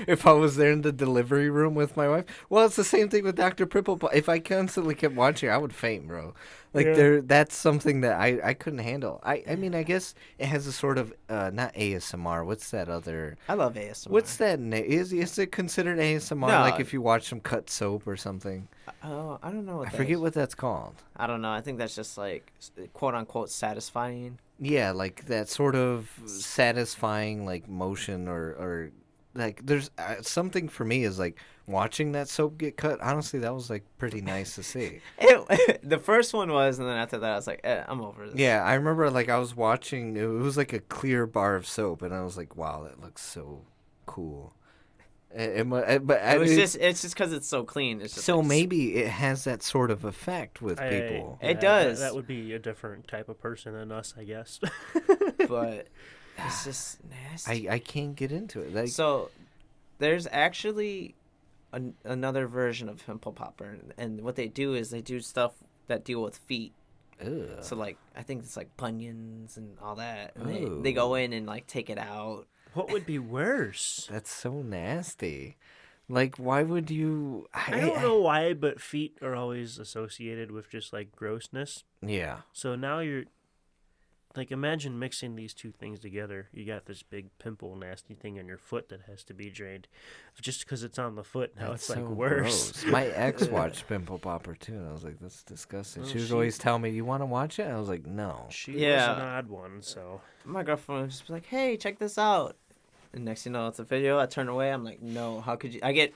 Speaker 1: if I was there in the delivery room with my wife. Well, it's the same thing with Dr. Pimple. If I constantly kept watching, I would faint, bro. Like
Speaker 2: Yeah.
Speaker 1: that's something that I couldn't handle. I mean, I guess it has a sort of not ASMR. What's that other?
Speaker 3: I love ASMR.
Speaker 1: What's that? Is it considered ASMR?
Speaker 3: No.
Speaker 1: Like if you watch some cut soap or something?
Speaker 3: Oh, I don't know what
Speaker 1: I
Speaker 3: that
Speaker 1: forget
Speaker 3: is.
Speaker 1: what that's called.
Speaker 3: I don't know. I think that's just like quote unquote satisfying.
Speaker 1: Yeah, like that sort of satisfying like motion or like there's something for me is like watching that soap get cut. Honestly, that was like pretty nice to see.
Speaker 3: The first one was, and then after that, I was like, I'm over this.
Speaker 1: Yeah, I remember like I was watching. It was like a clear bar of soap, and I was like, wow, that looks so cool.
Speaker 3: It's just because it's so clean. It's just
Speaker 1: So
Speaker 3: like,
Speaker 1: maybe it has that sort of effect with people.
Speaker 3: It does.
Speaker 2: That would be a different type of person than us, I guess.
Speaker 3: but it's just nasty.
Speaker 1: I can't get into it. Like,
Speaker 3: So there's actually another version of Pimple Popper, and what they do is they do stuff that deal with feet.
Speaker 1: ugh.
Speaker 3: So like I think it's like bunions and all that. And they go in and like take it out.
Speaker 2: What would be worse?
Speaker 1: That's so nasty. Like, why would you?
Speaker 2: I don't know why, but feet are always associated with just like grossness.
Speaker 1: Yeah.
Speaker 2: So now you're like, imagine mixing these two things together. You got this big pimple, nasty thing on your foot that has to be drained, just because it's on the foot. Now
Speaker 1: That's
Speaker 2: it's like
Speaker 1: so
Speaker 2: worse.
Speaker 1: gross. My ex watched Pimple Popper too, and I was like, "That's disgusting."
Speaker 2: Well,
Speaker 1: she was
Speaker 2: she-
Speaker 1: always telling me, "You want to watch it?" And I was like, "No."
Speaker 2: She
Speaker 3: Yeah.
Speaker 2: was an odd one, so
Speaker 3: My girlfriend was just like, "Hey, check this out." And next thing you know, it's a video. I turn away. I'm like, "No, how could you?" I get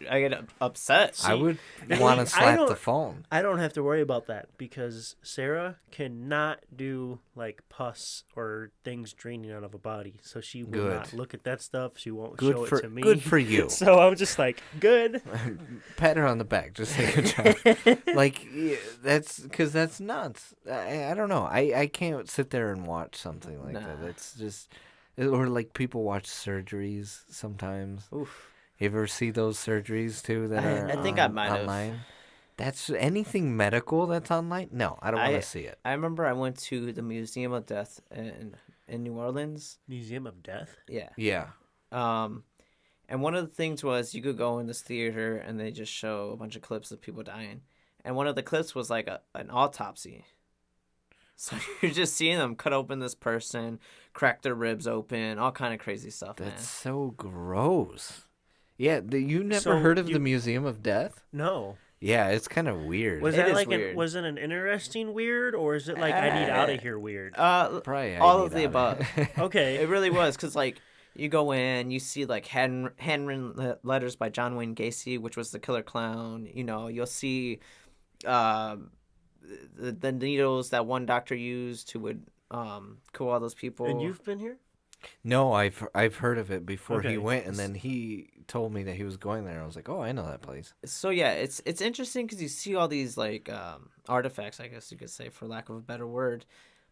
Speaker 3: upset.
Speaker 1: I would
Speaker 2: I
Speaker 1: want to
Speaker 2: mean, I
Speaker 1: slap the
Speaker 2: don't-
Speaker 1: phone.
Speaker 2: I don't have to worry about that because Sarah cannot do like pus or things draining out of a body, so she will
Speaker 1: Good.
Speaker 2: not look at that stuff. She won't
Speaker 1: Good
Speaker 2: show
Speaker 1: for
Speaker 2: it to me.
Speaker 1: good for you.
Speaker 2: So I'm just like, good.
Speaker 1: Pat her on the back. Just say good job. Like that's because that's nuts. I don't know. I can't sit there and watch something like that.
Speaker 3: Nah.
Speaker 1: It's just or like people watch surgeries sometimes.
Speaker 3: Oof.
Speaker 1: You ever see those surgeries too that are
Speaker 3: I think I might have.
Speaker 1: online? That's anything medical that's online? No, I don't want
Speaker 3: I-
Speaker 1: to see it.
Speaker 3: I remember I went to the Museum of Death in New Orleans.
Speaker 2: Museum of Death.
Speaker 3: Yeah.
Speaker 1: Yeah.
Speaker 3: And one of the things was you could go in this theater and they just show a bunch of clips of people dying. And one of the clips was like an autopsy. So you're just seeing them cut open this person, crack their ribs open, all kind of crazy stuff,
Speaker 1: That's so gross. Yeah, you never
Speaker 2: So
Speaker 1: heard of
Speaker 2: you-
Speaker 1: the Museum of Death?
Speaker 2: No.
Speaker 1: Yeah, it's kind of weird.
Speaker 2: Was
Speaker 3: It
Speaker 2: that
Speaker 3: is
Speaker 2: like
Speaker 3: weird.
Speaker 2: was it an interesting weird or is it like I need out of here weird?
Speaker 3: man.
Speaker 1: Probably
Speaker 3: all of the above.
Speaker 2: Okay.
Speaker 3: It really was, because like you go in, you see like handwritten letters by John Wayne Gacy, which was the killer clown. You know, you'll see the needles that one doctor used who would kill all those people.
Speaker 2: And you've been here?
Speaker 1: No, I've heard of it before
Speaker 2: Okay.
Speaker 1: he went, and then he told me that he was going there. I was like, oh, I know that place.
Speaker 3: So yeah, it's interesting because you see all these like artifacts, I guess you could say, for lack of a better word.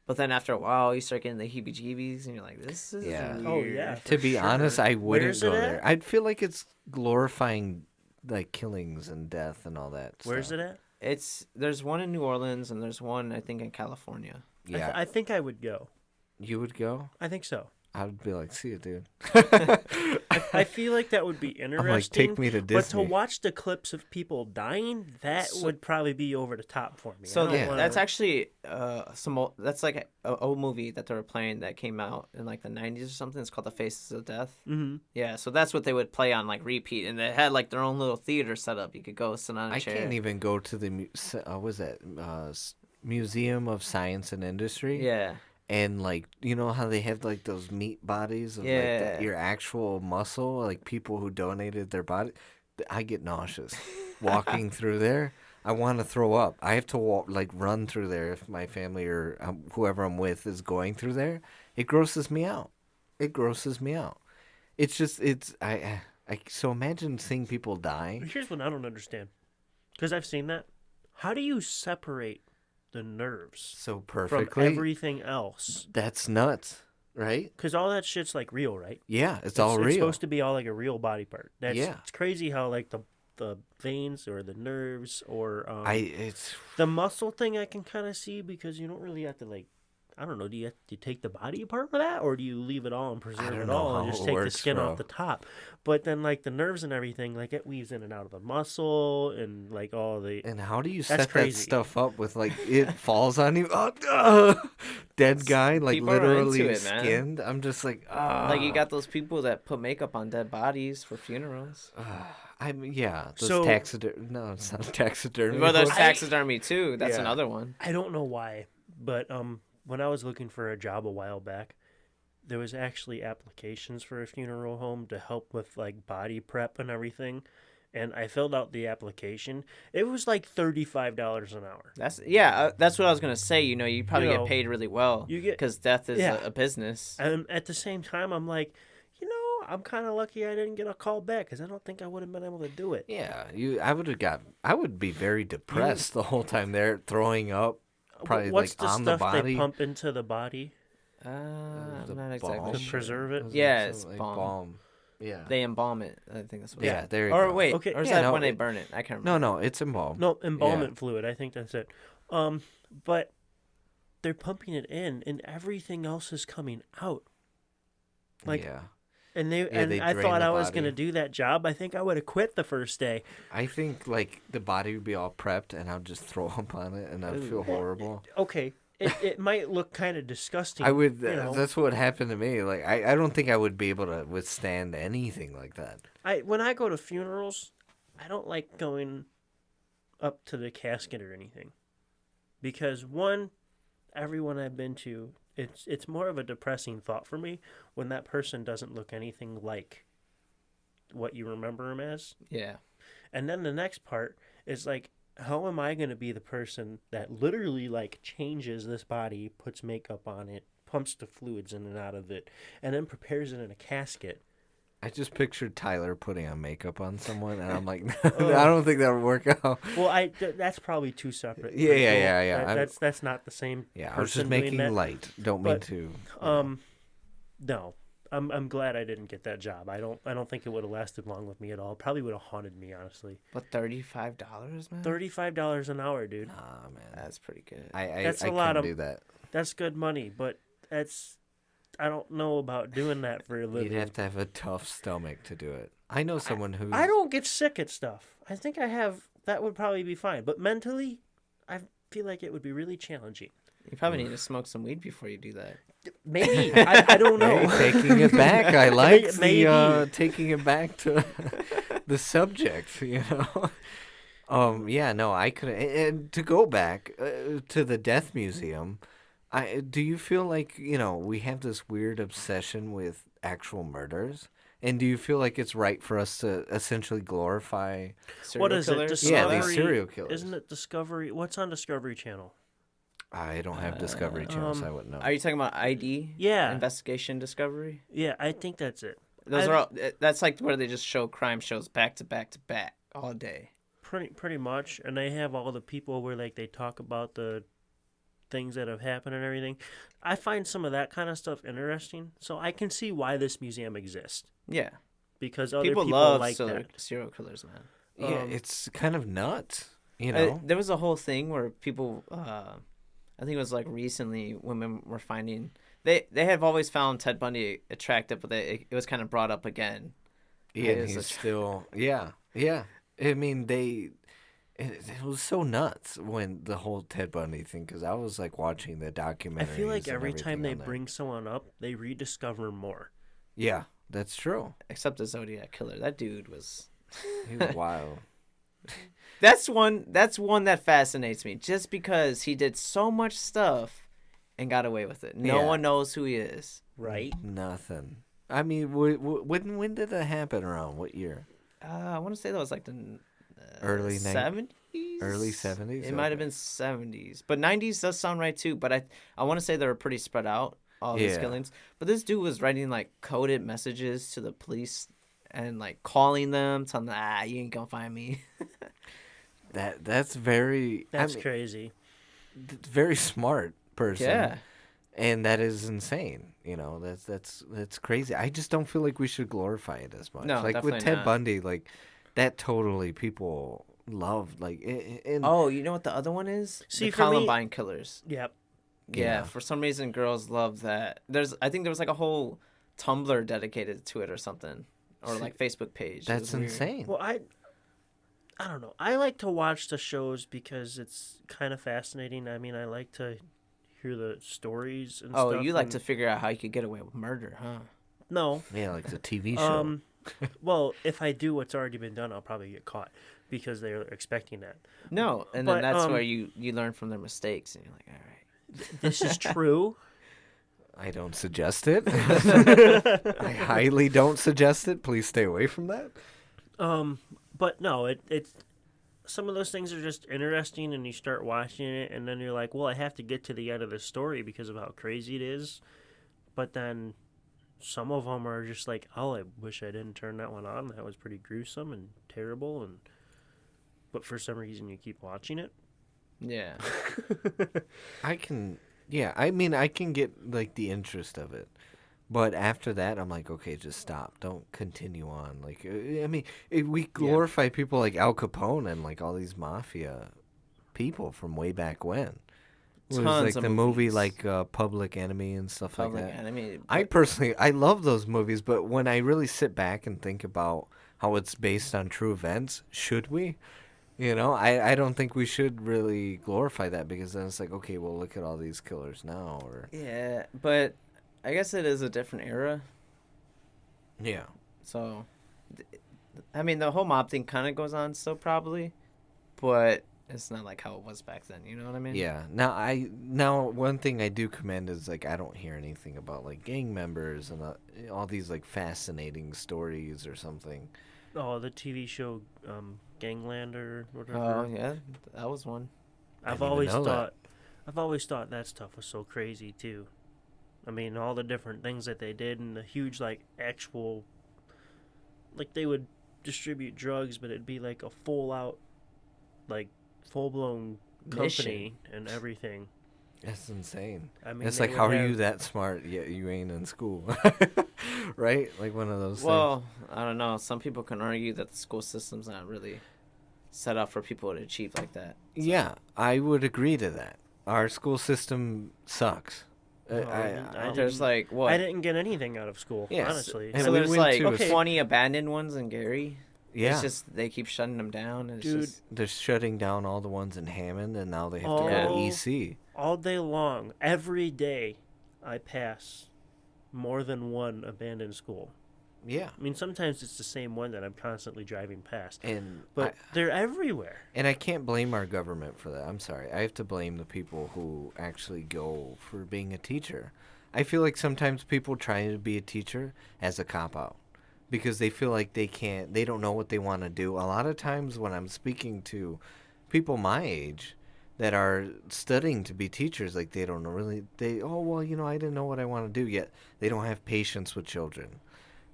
Speaker 3: But then after a while, you start getting the heebie-jeebies, and you're like, "This is
Speaker 1: Yeah.
Speaker 3: weird."
Speaker 2: Oh, yeah.
Speaker 1: To be
Speaker 2: sure.
Speaker 1: honest, I wouldn't
Speaker 2: Where's
Speaker 1: go
Speaker 2: it
Speaker 1: there.
Speaker 2: at?
Speaker 1: I'd feel like it's glorifying like killings and death and all that.
Speaker 2: Where's
Speaker 1: stuff.
Speaker 2: it at?
Speaker 3: There's one in New Orleans and there's one I think in California.
Speaker 1: Yeah,
Speaker 2: I think I would go.
Speaker 1: you would go.
Speaker 2: I think so.
Speaker 1: I would be like, see you, dude.
Speaker 2: I feel like that would be
Speaker 1: I'm like,
Speaker 2: interesting.
Speaker 1: take me to
Speaker 2: But
Speaker 1: Disney.
Speaker 2: to watch the clips of people dying, that would probably be over the top for me. I
Speaker 3: So
Speaker 2: don't
Speaker 1: yeah.
Speaker 2: wanna-
Speaker 3: that's actually that's like a old movie that they were playing that came out in like the 90s or something. It's called The Faces of Death.
Speaker 2: Mhm.
Speaker 3: Yeah, so that's what they would play on like repeat, and they had like their own little theater set up. You could go sit on a
Speaker 1: I
Speaker 3: chair.
Speaker 1: can't even go to the was that Museum of Science and Industry.
Speaker 3: Yeah.
Speaker 1: And like, you know how they have like those meat bodies of
Speaker 3: Yeah.
Speaker 1: like your actual muscle, like people who donated their body. I get nauseous walking through there. I want to throw up. I have to walk, like run through there if my family or whoever I'm with is going through there. It grosses me out. It grosses me out. It's just so imagine seeing people die.
Speaker 2: Here's what I don't understand, because I've seen that. How do you separate the nerves
Speaker 1: So
Speaker 2: from
Speaker 1: perfectly.
Speaker 2: everything else?
Speaker 1: That's nuts, right?
Speaker 2: Because all that shit's like real, right?
Speaker 1: Yeah, it's all real.
Speaker 2: It's supposed to be all like a real body part.
Speaker 1: Yeah.
Speaker 2: It's crazy how like the veins or the nerves or
Speaker 1: It's
Speaker 2: the muscle thing I can kind of see, because you don't really have to like, I don't know, do you have to take the body apart for that, or do you leave it all and preserve
Speaker 1: don't
Speaker 2: it
Speaker 1: know
Speaker 2: all and
Speaker 1: how
Speaker 2: just
Speaker 1: it
Speaker 2: take the
Speaker 1: works,
Speaker 2: skin
Speaker 1: bro.
Speaker 2: off the top? But then like the nerves and everything, like it weaves in and out of the muscle and like all the
Speaker 1: And how do you
Speaker 2: That's
Speaker 1: set that
Speaker 2: crazy.
Speaker 1: stuff up with like it falls on you? Dead guy, like
Speaker 3: People are into
Speaker 1: literally
Speaker 3: it, man.
Speaker 1: skinned. I'm just like,
Speaker 3: Like you got those people that put makeup on dead bodies for funerals.
Speaker 1: those
Speaker 2: So-
Speaker 1: taxidermy. No, it's not taxidermy.
Speaker 3: Well, there's
Speaker 1: books.
Speaker 3: taxidermy too. That's
Speaker 1: Yeah.
Speaker 3: another one.
Speaker 2: I don't know why, but when I was looking for a job a while back, there was actually applications for a funeral home to help with like body prep and everything, and I filled out the application. It was like $35 an hour.
Speaker 3: That's that's what I was gonna say. You know, you probably
Speaker 2: You know,
Speaker 3: get paid really well.
Speaker 2: you get-
Speaker 3: because death is
Speaker 2: Yeah.
Speaker 3: a business.
Speaker 2: And at the same time, I'm like, I'm kind of lucky I didn't get a call back, because I don't think I would have been able to do it.
Speaker 1: Yeah, I would be very depressed the whole time there, throwing up, probably
Speaker 2: What's
Speaker 1: like
Speaker 2: the
Speaker 1: on
Speaker 2: stuff
Speaker 1: the body.
Speaker 2: they pump into the body
Speaker 1: The
Speaker 3: I'm not
Speaker 1: balm.
Speaker 3: exactly
Speaker 2: to
Speaker 3: sure.
Speaker 2: preserve it?
Speaker 3: Yeah, it's
Speaker 1: Like
Speaker 3: balm.
Speaker 1: Yeah.
Speaker 3: They embalm it. I think that's what.
Speaker 1: Yeah, there you
Speaker 3: Or
Speaker 1: go.
Speaker 3: wait,
Speaker 2: Okay.
Speaker 3: or is
Speaker 1: Yeah,
Speaker 3: that
Speaker 1: no,
Speaker 3: when they
Speaker 1: it-
Speaker 3: burn it? I can't remember.
Speaker 1: No, it's embalmed.
Speaker 2: No, embalmment fluid. I think that's it. But they're pumping it in, and everything else is coming out. Like,
Speaker 1: yeah.
Speaker 2: and they I
Speaker 1: drain
Speaker 2: thought
Speaker 1: the
Speaker 2: I was
Speaker 1: body.
Speaker 2: gonna do that job. I think I would have quit the first day.
Speaker 1: I think like the body would be all prepped, and I'd just throw up on it, and I'd feel horrible.
Speaker 2: Okay, it might look kind of disgusting.
Speaker 1: I would.
Speaker 2: you know.
Speaker 1: That's what happened to me. Like I don't think I would be able to withstand anything like that.
Speaker 2: When I go to funerals, I don't like going up to the casket or anything, because one, everyone I've been to, it's more of a depressing thought for me when that person doesn't look anything like what you remember him as.
Speaker 3: Yeah.
Speaker 2: And then the next part is like, how am I going to be the person that literally like changes this body, puts makeup on it, pumps the fluids in and out of it, and then prepares it in a casket?
Speaker 1: I just pictured Tyler putting on makeup on someone, and I'm like, I don't think that would work out.
Speaker 2: Well, that's probably two separate.
Speaker 1: Yeah, yeah,
Speaker 2: people.
Speaker 1: yeah, yeah.
Speaker 2: That's not the same.
Speaker 1: Yeah, I was just
Speaker 2: person doing
Speaker 1: making
Speaker 2: that.
Speaker 1: light. Don't mean
Speaker 2: But,
Speaker 1: to.
Speaker 2: No, I'm glad I didn't get that job. I don't think it would have lasted long with me at all. It probably would have haunted me, honestly.
Speaker 3: But $35, man.
Speaker 2: $35 an hour, dude.
Speaker 1: Ah man,
Speaker 3: That's pretty good.
Speaker 2: That's
Speaker 1: I
Speaker 2: a lot
Speaker 1: couldn't
Speaker 2: of-
Speaker 1: do that.
Speaker 2: That's good money, but I don't know about doing that for a living.
Speaker 1: You'd have to have a tough stomach to do it. I know someone who.
Speaker 2: I don't get sick at stuff. I think I have. That would probably be fine. But mentally, I feel like it would be really challenging.
Speaker 3: You probably need to smoke some weed before you do that.
Speaker 2: Maybe. I don't know.
Speaker 1: Hey, taking it back. I like
Speaker 2: Maybe.
Speaker 1: the taking it back to the subject. You know. Yeah. No, I could. And to go back to the Death Museum, do you feel like we have this weird obsession with actual murders? And do you feel like it's right for us to essentially glorify?
Speaker 2: What is it?
Speaker 3: Serial killers?
Speaker 2: Discovery?
Speaker 1: Yeah, these serial killers.
Speaker 2: Isn't it Discovery? What's on Discovery Channel?
Speaker 1: I don't have Discovery Channel, so I wouldn't know.
Speaker 3: Are you talking about ID?
Speaker 2: Yeah.
Speaker 3: Investigation Discovery?
Speaker 2: Yeah, I think that's it.
Speaker 3: Those are all. That's like where they just show crime shows back to back to back all day.
Speaker 2: Pretty much, and they have all the people where like they talk about the things that have happened and everything. I find some of that kind of stuff interesting, so I can see why this museum exists,
Speaker 3: Yeah.
Speaker 2: because other
Speaker 3: People
Speaker 2: people
Speaker 3: love
Speaker 2: like that.
Speaker 3: serial killers, man.
Speaker 1: Yeah, it's kind of nuts. You know.
Speaker 3: There was a whole thing where people, I think it was like recently, women were finding they have always found Ted Bundy attractive, but it was kind of brought up again.
Speaker 1: Yeah, and
Speaker 3: is
Speaker 1: he's
Speaker 3: a tr-
Speaker 1: still, yeah, yeah. I mean, it was so nuts when the whole Ted Bundy thing, because I was like watching the documentaries.
Speaker 2: I feel like
Speaker 1: and
Speaker 2: every time
Speaker 1: everything
Speaker 2: they
Speaker 1: on there.
Speaker 2: bring someone up, they rediscover more.
Speaker 1: Yeah, that's true.
Speaker 3: Except the Zodiac Killer. That dude was.
Speaker 1: He was wild.
Speaker 3: That's one. That's one that fascinates me. Just because he did so much stuff and got away with it. No
Speaker 1: Yeah.
Speaker 3: one knows who he is.
Speaker 2: Right?
Speaker 1: Nothing. I mean, when did that happen? Around what year?
Speaker 3: I want to say that was like the
Speaker 1: Early
Speaker 3: 70s.
Speaker 1: Early 70s?
Speaker 3: It might have
Speaker 1: Okay.
Speaker 3: been 70s, but 90s does sound right too. But I want to say they were pretty spread out. All these
Speaker 1: Yeah.
Speaker 3: killings. But this dude was writing like coded messages to the police and like calling them, telling them, you ain't gonna find me.
Speaker 1: That's very.
Speaker 2: That's
Speaker 1: I mean,
Speaker 2: crazy.
Speaker 1: very smart person.
Speaker 3: Yeah.
Speaker 1: And that is insane. You know, that's crazy. I just don't feel like we should glorify it as much.
Speaker 3: No,
Speaker 1: like with
Speaker 3: definitely
Speaker 1: Ted
Speaker 3: not.
Speaker 1: Bundy, like that totally people loved. Like, and
Speaker 3: Oh, you know what the other one is?
Speaker 2: See,
Speaker 3: the
Speaker 2: for me-
Speaker 3: Columbine Killers.
Speaker 2: Yep.
Speaker 3: Yeah,
Speaker 1: Yeah.
Speaker 3: for some reason, girls love that. I think there was like a whole Tumblr dedicated to it or something, or like Facebook page. It
Speaker 1: that's
Speaker 3: was weird.
Speaker 1: insane.
Speaker 2: Well, I don't know. I like to watch the shows because it's kind of fascinating. I mean, I like to hear the stories and
Speaker 3: Oh,
Speaker 2: stuff.
Speaker 3: you like
Speaker 2: and-
Speaker 3: to figure out how you could get away with murder, huh?
Speaker 2: No.
Speaker 1: Yeah, like the TV show.
Speaker 2: Well, if I do what's already been done, I'll probably get caught because they're expecting that.
Speaker 3: No, and
Speaker 2: But,
Speaker 3: then that's where you learn from their mistakes, and you're like, all right.
Speaker 2: This is true.
Speaker 1: I don't suggest it. I highly don't suggest it. Please stay away from that.
Speaker 2: But no, it's some of those things are just interesting, and you start watching it, and then you're like, well, I have to get to the end of the story because of how crazy it is. But then some of them are just like, oh, I wish I didn't turn that one on. That was pretty gruesome and terrible, and but for some reason you keep watching it.
Speaker 3: Yeah.
Speaker 1: I mean, I can get like the interest of it. But after that, I'm like, okay, just stop. Don't continue on. Like, I mean, we glorify people like Al Capone and like all these mafia people from way back when. It was
Speaker 3: Tons
Speaker 1: like
Speaker 3: of
Speaker 1: the movie
Speaker 3: movies.
Speaker 1: like Public Enemy and stuff
Speaker 3: Public
Speaker 1: like that.
Speaker 3: Enemy.
Speaker 1: I personally, I love those movies, but when I really sit back and think about how it's based on true events, should we? You know, I don't think we should really glorify that because then it's like, okay, well, look at all these killers now. Or
Speaker 3: Yeah, but I guess it is a different era.
Speaker 1: yeah.
Speaker 3: So, I mean, the whole mob thing kind of goes on still probably, but it's not like how it was back then. You know what I mean?
Speaker 1: Yeah. Now one thing I do commend is like I don't hear anything about like gang members and all these like fascinating stories or something.
Speaker 2: Oh, the TV show Gangland or whatever.
Speaker 3: Oh yeah, that was one.
Speaker 2: I've
Speaker 1: didn't even
Speaker 2: always
Speaker 1: know that.
Speaker 2: thought that stuff was so crazy too. I mean, all the different things that they did and the huge like actual like they would distribute drugs, but it'd be like a full out like full blown company and everything.
Speaker 1: That's insane.
Speaker 2: I mean,
Speaker 1: It's
Speaker 2: they
Speaker 1: like,
Speaker 2: would
Speaker 1: how are
Speaker 2: have-
Speaker 1: you that smart yet you ain't in school? Right? Like one of those
Speaker 3: Well, I don't know. Some people can argue that the school system's not really set up for people to achieve like that.
Speaker 1: things. Yeah, I would agree to that. Our school system sucks.
Speaker 2: Oh, I
Speaker 3: There's
Speaker 2: didn't-
Speaker 3: like what?
Speaker 2: I didn't get anything out of school,
Speaker 1: Yes.
Speaker 2: honestly.
Speaker 1: And
Speaker 3: So
Speaker 1: we
Speaker 3: there's
Speaker 1: went
Speaker 3: like
Speaker 1: to a
Speaker 2: Okay.
Speaker 3: 20 abandoned ones in Gary.
Speaker 1: Yeah.
Speaker 3: It's just they keep shutting them down. And it's
Speaker 2: Dude.
Speaker 3: just,
Speaker 1: They're shutting down all the ones in Hammond, and now they have to go
Speaker 3: Yeah.
Speaker 1: to EC.
Speaker 2: All day long, every day, I pass more than one abandoned school.
Speaker 1: Yeah.
Speaker 2: I mean, sometimes it's the same one that I'm constantly driving past,
Speaker 1: And
Speaker 2: but they're everywhere.
Speaker 1: I can't blame our government for that. I'm sorry. I have to blame the people who actually go for being a teacher. I feel like sometimes people try to be a teacher as a cop-out because they feel like they don't know what they want to do. A lot of times when I'm speaking to people my age that are studying to be teachers, like they don't know really, oh, well, I didn't know what I want to do yet. They don't have patience with children.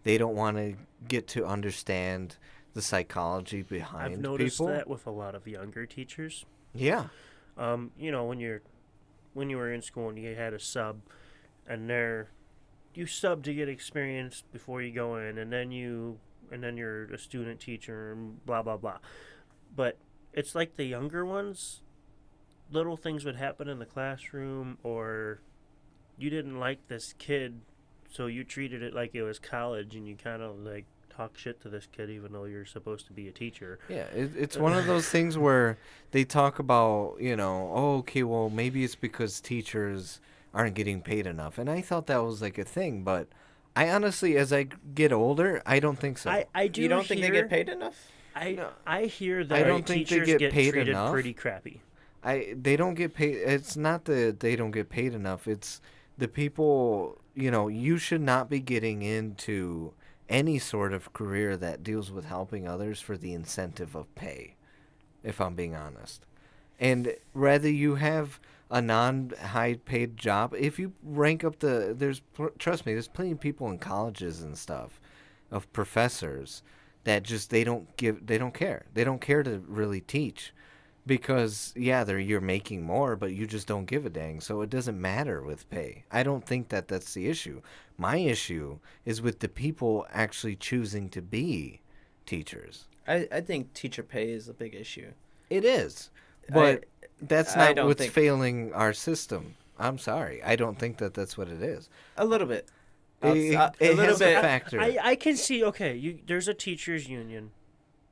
Speaker 1: They don't want to get to understand the psychology behind
Speaker 2: I've noticed
Speaker 1: people.
Speaker 2: that with a lot of younger teachers.
Speaker 1: Yeah.
Speaker 2: When you were in school and you had a sub, and you sub to get experience before you go in, and then you're a student teacher and blah blah blah. But it's like the younger ones, little things would happen in the classroom, or you didn't like this kid, so you treated it like it was college, and you kind of like talk shit to this kid even though you're supposed to be a teacher.
Speaker 1: Yeah, it's one of those things where they talk about, oh, okay, well, maybe it's because teachers aren't getting paid enough. And I thought that was like a thing, but I honestly, as I get older, I don't think so.
Speaker 2: I do
Speaker 3: You don't think they
Speaker 2: hear-
Speaker 3: get paid enough?
Speaker 2: I hear that
Speaker 1: I don't think they
Speaker 2: teachers
Speaker 1: get paid
Speaker 2: treated
Speaker 1: enough.
Speaker 2: pretty crappy.
Speaker 1: They don't get paid. It's not that they don't get paid enough. It's the people, you should not be getting into any sort of career that deals with helping others for the incentive of pay, if I'm being honest. And rather you have a non-high paid job, if you rank up trust me, there's plenty of people in colleges and stuff of professors that just they don't care. They don't care to really teach because you're making more, but you just don't give a dang. So it doesn't matter with pay. I don't think that that's the issue. My issue is with the people actually choosing to be teachers.
Speaker 3: I think teacher pay is a big issue.
Speaker 1: It is, but that's
Speaker 3: I
Speaker 1: not
Speaker 3: don't
Speaker 1: what's
Speaker 3: think-
Speaker 1: failing our system. I'm sorry. I don't think that that's what it is.
Speaker 3: A little bit.
Speaker 1: It
Speaker 3: a little
Speaker 1: has
Speaker 3: bit.
Speaker 1: a factor.
Speaker 2: I can see. Okay, there's a teachers union,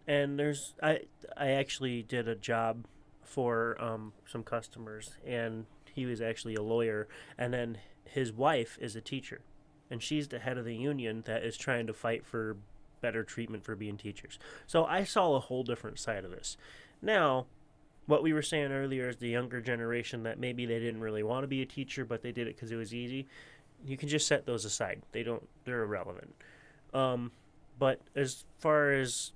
Speaker 2: and I actually did a job for some customers, and he was actually a lawyer, and then his wife is a teacher, and she's the head of the union that is trying to fight for better treatment for being teachers. So I saw a whole different side of this. Now, what we were saying earlier is the younger generation that maybe they didn't really want to be a teacher, but they did it because it was easy. You can just set those aside. They're irrelevant. But as far as,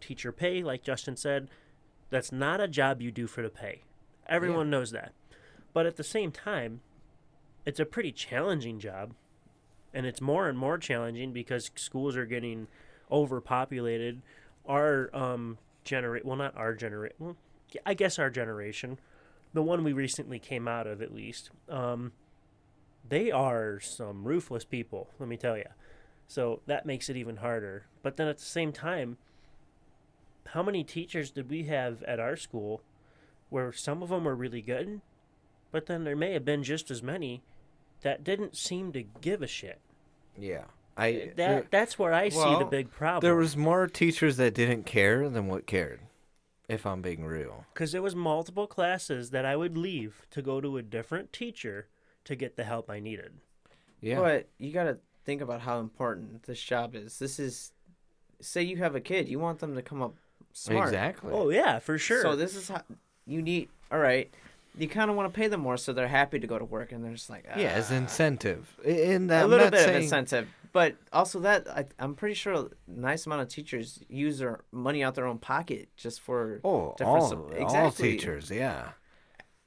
Speaker 2: teacher pay, like Justin said, that's not a job you do for the pay. Everyone knows that. But at the same time, it's a pretty challenging job. And it's more and more challenging because schools are getting overpopulated. Our not our generation. Well, I guess our generation, the one we recently came out of at least, they are some ruthless people, let me tell you. So that makes it even harder. But then at the same time, how many teachers did we have at our school where some of them were really good, but then there may have been just as many that didn't seem to give a shit.
Speaker 1: Yeah.
Speaker 2: That's where I see the
Speaker 3: well,
Speaker 2: big problem.
Speaker 1: There was more teachers that didn't care than what cared, if I'm being real.
Speaker 2: Because there was multiple classes that I would leave to go to a different teacher to get the help I needed.
Speaker 1: Yeah.
Speaker 3: But you got to think about how important this job is. Say you have a kid, you want them to come up smart.
Speaker 1: Exactly.
Speaker 2: Oh, yeah, for sure.
Speaker 3: So this is how you need, all right, you kind of want to pay them more so they're happy to go to work, and they're just like,
Speaker 1: Yeah, as incentive. In that,
Speaker 3: a
Speaker 1: I'm
Speaker 3: little
Speaker 1: not
Speaker 3: bit of
Speaker 1: saying-
Speaker 3: incentive. But also that, I'm pretty sure a nice amount of teachers use their money out their own pocket just for
Speaker 1: Oh,
Speaker 3: different
Speaker 1: all
Speaker 3: exactly.
Speaker 1: teachers, yeah.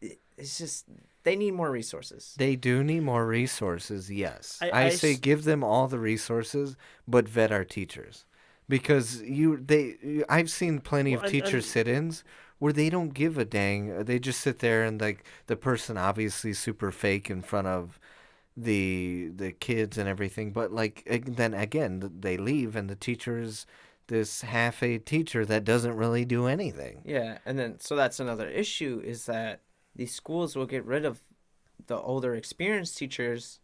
Speaker 3: It's just, they need more resources.
Speaker 1: They do need more resources, yes.
Speaker 2: I
Speaker 1: I say
Speaker 2: s-
Speaker 1: give them all the resources, but vet our teachers. Because I've seen plenty
Speaker 2: Well,
Speaker 1: of teacher sit-ins where they don't give a dang. They just sit there and like the person obviously super fake in front of the kids and everything. But then again, they leave and the teacher is this half-aid teacher that doesn't really do anything.
Speaker 3: Yeah, and then so that's another issue is that these schools will get rid of the older experienced teachers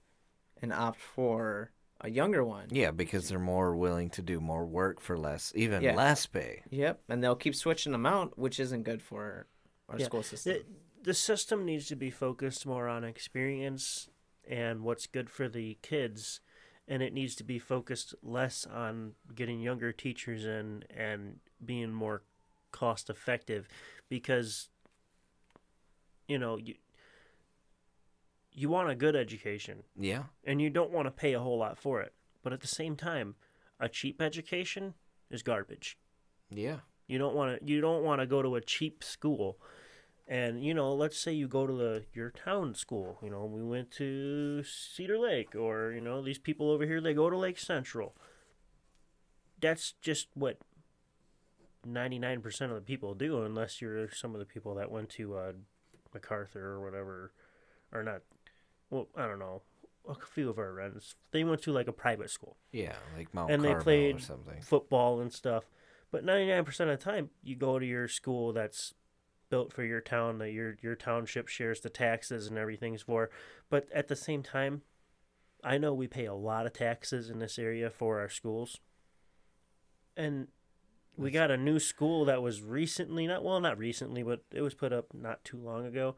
Speaker 3: and opt for a younger one.
Speaker 1: Yeah, because they're more willing to do more work for less
Speaker 3: Yeah.
Speaker 1: less pay.
Speaker 3: Yep, and they'll keep switching them out, which isn't good for our
Speaker 2: Yeah.
Speaker 3: school system.
Speaker 2: The system needs to be focused more on experience and what's good for the kids, and it needs to be focused less on getting younger teachers in and being more cost effective, because you want a good education
Speaker 1: Yeah.
Speaker 2: and you don't want to pay a whole lot for it, but at the same time, a cheap education is garbage.
Speaker 1: Yeah.
Speaker 2: You don't want to go to a cheap school. And, let's say you go to your town school. We went to Cedar Lake, or, these people over here, they go to Lake Central. That's just what 99% of the people do, unless you're some of the people that went to MacArthur or whatever. Or not. Well, I don't know. A few of our friends, they went to like a private school.
Speaker 1: Yeah, like Mount
Speaker 2: And they
Speaker 1: Carmel
Speaker 2: played
Speaker 1: or something.
Speaker 2: football and stuff. But 99% of the time, you go to your school that's built for your town, that your township shares the taxes and everything's for. But at the same time, I know we pay a lot of taxes in this area for our schools. And we got a new school that was recently, not recently, but it was put up not too long ago.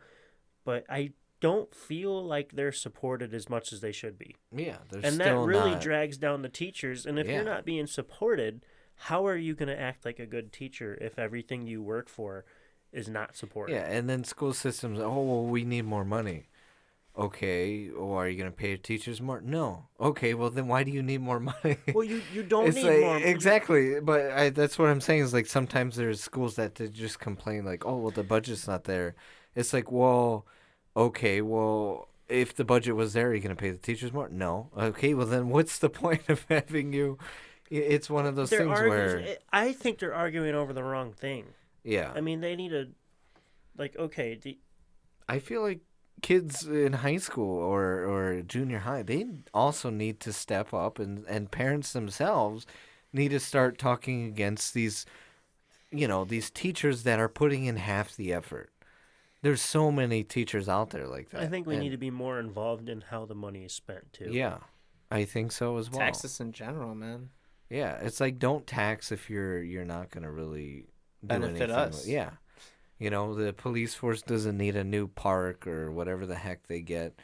Speaker 2: But I don't feel like they're supported as much as they should be.
Speaker 1: Yeah, they're
Speaker 2: And that
Speaker 1: still
Speaker 2: really
Speaker 1: not.
Speaker 2: drags down the teachers. And if
Speaker 1: Yeah.
Speaker 2: you're not being supported, how are you going to act like a good teacher if everything you work for is not supported?
Speaker 1: Yeah, and then school systems. Oh, well, we need more money. Okay, or are you gonna pay your teachers more? No. Okay, well then why do you need more money?
Speaker 2: Well, you don't
Speaker 1: It's
Speaker 2: need
Speaker 1: like,
Speaker 2: more.
Speaker 1: exactly, but that's what I'm saying is like sometimes there's schools that they just complain like, oh well, the budget's not there. It's like, well, okay, well if the budget was there, are you gonna pay the teachers more? No. Okay, well then what's the point of having you? It's one of those
Speaker 2: They're
Speaker 1: things where
Speaker 2: I think they're arguing over the wrong thing.
Speaker 1: yeah,
Speaker 2: I mean, they need to, like, okay,
Speaker 1: I feel like kids in high school or junior high, they also need to step up, and parents themselves need to start talking against these, these teachers that are putting in half the effort. There's so many teachers out there like that.
Speaker 2: I think we
Speaker 1: and
Speaker 2: need to be more involved in how the money is spent, too.
Speaker 1: Yeah, I think so as well.
Speaker 3: Taxes in general, man.
Speaker 1: Yeah, it's like don't tax if you're not gonna really do
Speaker 3: Benefit
Speaker 1: anything
Speaker 3: us.
Speaker 1: Yeah, the police force doesn't need a new park or whatever the heck they get.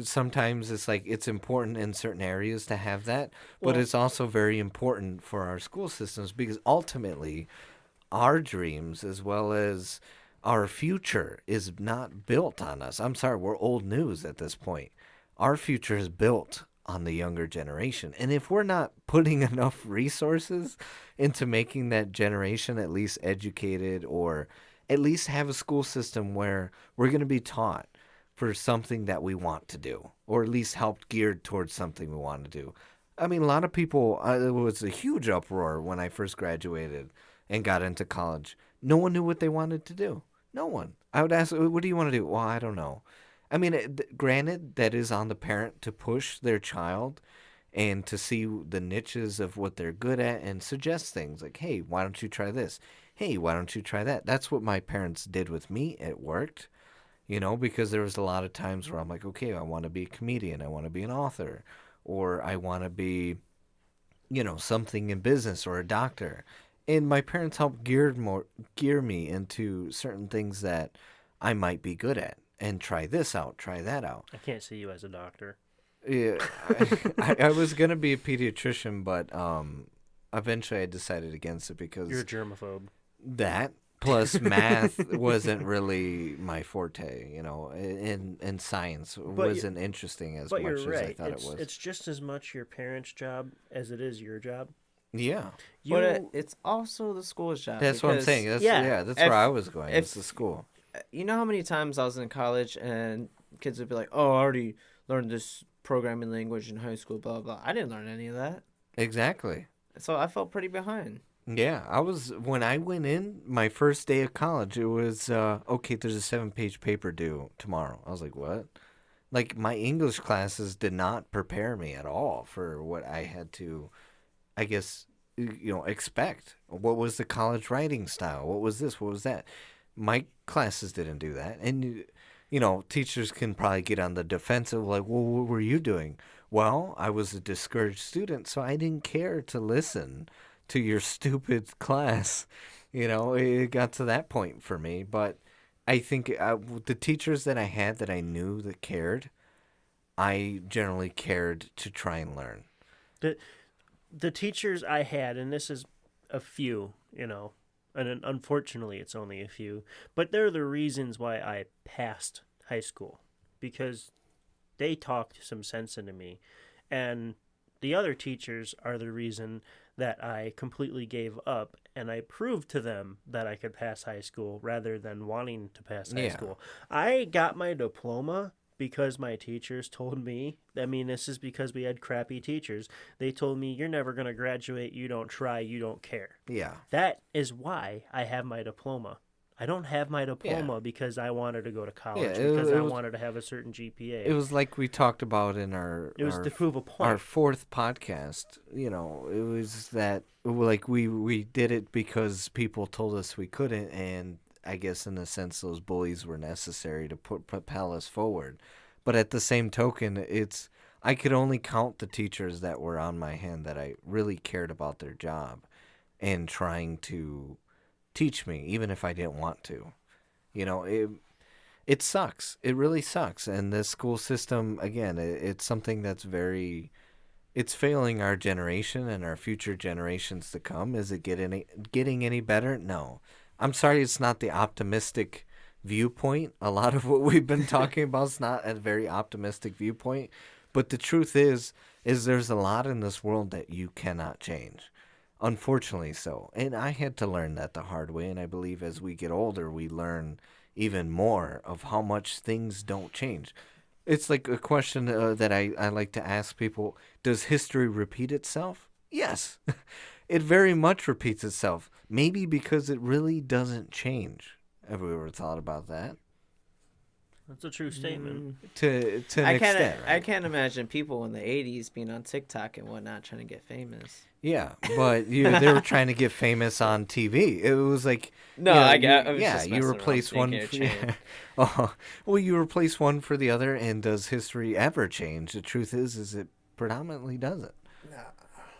Speaker 1: Sometimes it's like it's important in certain areas to have that, but
Speaker 2: Well-
Speaker 1: it's also very important for our school systems because ultimately our dreams as well as our future is not built on us. I'm sorry, we're old news at this point. Our future is built on the younger generation. And if we're not putting enough resources into making that generation at least educated or at least have a school system where we're going to be taught for something that we want to do or at least helped geared towards something we want to do. I mean, a lot of people, it was a huge uproar when I first graduated and got into college. No one knew what they wanted to do. No one. I would ask, what do you want to do? Well, I don't know. I mean, granted, that is on the parent to push their child and to see the niches of what they're good at and suggest things like, hey, why don't you try this? Hey, why don't you try that? That's what my parents did with me. It worked, because there was a lot of times where I'm like, okay, I want to be a comedian. I want to be an author. Or I want to be, something in business or a doctor. And my parents helped gear me into certain things that I might be good at. And try this out, try that out.
Speaker 2: I can't see you as a doctor.
Speaker 1: Yeah, I was gonna be a pediatrician, but eventually I decided against it because
Speaker 2: You're a germaphobe.
Speaker 1: that plus math wasn't really my forte. And science wasn't interesting as
Speaker 2: But
Speaker 1: much
Speaker 2: you're
Speaker 1: as
Speaker 2: right.
Speaker 1: I thought it was.
Speaker 2: It's just as much your parents' job as it is your job.
Speaker 1: Yeah,
Speaker 3: But it's also the school's job.
Speaker 1: that's what I'm
Speaker 3: because
Speaker 1: saying. That's,
Speaker 2: yeah,
Speaker 1: that's
Speaker 3: if-
Speaker 1: where I was going.
Speaker 3: if-
Speaker 1: It's the school.
Speaker 3: You know how many times I was in college and kids would be like, "Oh, I already learned this programming language in high school." Blah blah. I didn't learn any of that,
Speaker 1: Exactly.
Speaker 3: so I felt pretty behind.
Speaker 1: Yeah, when I went in my first day of college, it was okay. There's a 7-page paper due tomorrow. I was like, what? Like my English classes did not prepare me at all for what I had to, I guess, expect. What was the college writing style? What was this? What was that? My classes didn't do that, and teachers can probably get on the defensive, like, well, what were you doing? Well, I was a discouraged student, so I didn't care to listen to your stupid class. It got to that point for me. But I think the teachers that I had that I knew that cared, I generally cared to try and learn.
Speaker 2: The teachers I had, and this is a few, and unfortunately it's only a few, but they're the reasons why I passed high school, because they talked some sense into me. And the other teachers are the reason that I completely gave up, and I proved to them that I could pass high school rather than wanting to pass high
Speaker 1: Yeah.
Speaker 2: school. I got my diploma because my teachers told me, I mean, this is because we had crappy teachers. They told me, you're never going to graduate. You don't try. You don't care.
Speaker 1: Yeah.
Speaker 2: That is why I have my diploma. I don't have my diploma because I wanted to go to college, because I wanted to have a certain GPA.
Speaker 1: It was like we talked about in
Speaker 2: It was to prove a point.
Speaker 1: our fourth podcast. It was that like we did it because people told us we couldn't, and I guess in a sense those bullies were necessary to propel us forward. But at the same token, I could only count the teachers that were on my hand that I really cared about their job. and trying to teach me, even if I didn't want to. It sucks. It really sucks. And the school system, again, it's something that's it's failing our generation and our future generations to come. Is it getting any better? No. I'm sorry, it's not the optimistic viewpoint. A lot of what we've been talking about is not a very optimistic viewpoint. But the truth is there's a lot in this world that you cannot change. Unfortunately so. And I had to learn that the hard way. And I believe as we get older, we learn even more of how much things don't change. It's like a question that I like to ask people. Does history repeat itself? Yes. It very much repeats itself. Maybe because it really doesn't change. Have we ever thought about that?
Speaker 2: That's a true statement.
Speaker 1: To an extent,
Speaker 3: I
Speaker 1: right?
Speaker 3: can't imagine people in the 80s being on TikTok and whatnot trying to get famous.
Speaker 1: Yeah, but they were trying to get famous on TV. It was like
Speaker 3: No,
Speaker 1: I
Speaker 3: was just
Speaker 1: you
Speaker 3: messing around,
Speaker 1: replace one.
Speaker 3: thinking it'd change.
Speaker 1: Well, you replace one for the other, and does history ever change? The truth is it predominantly doesn't.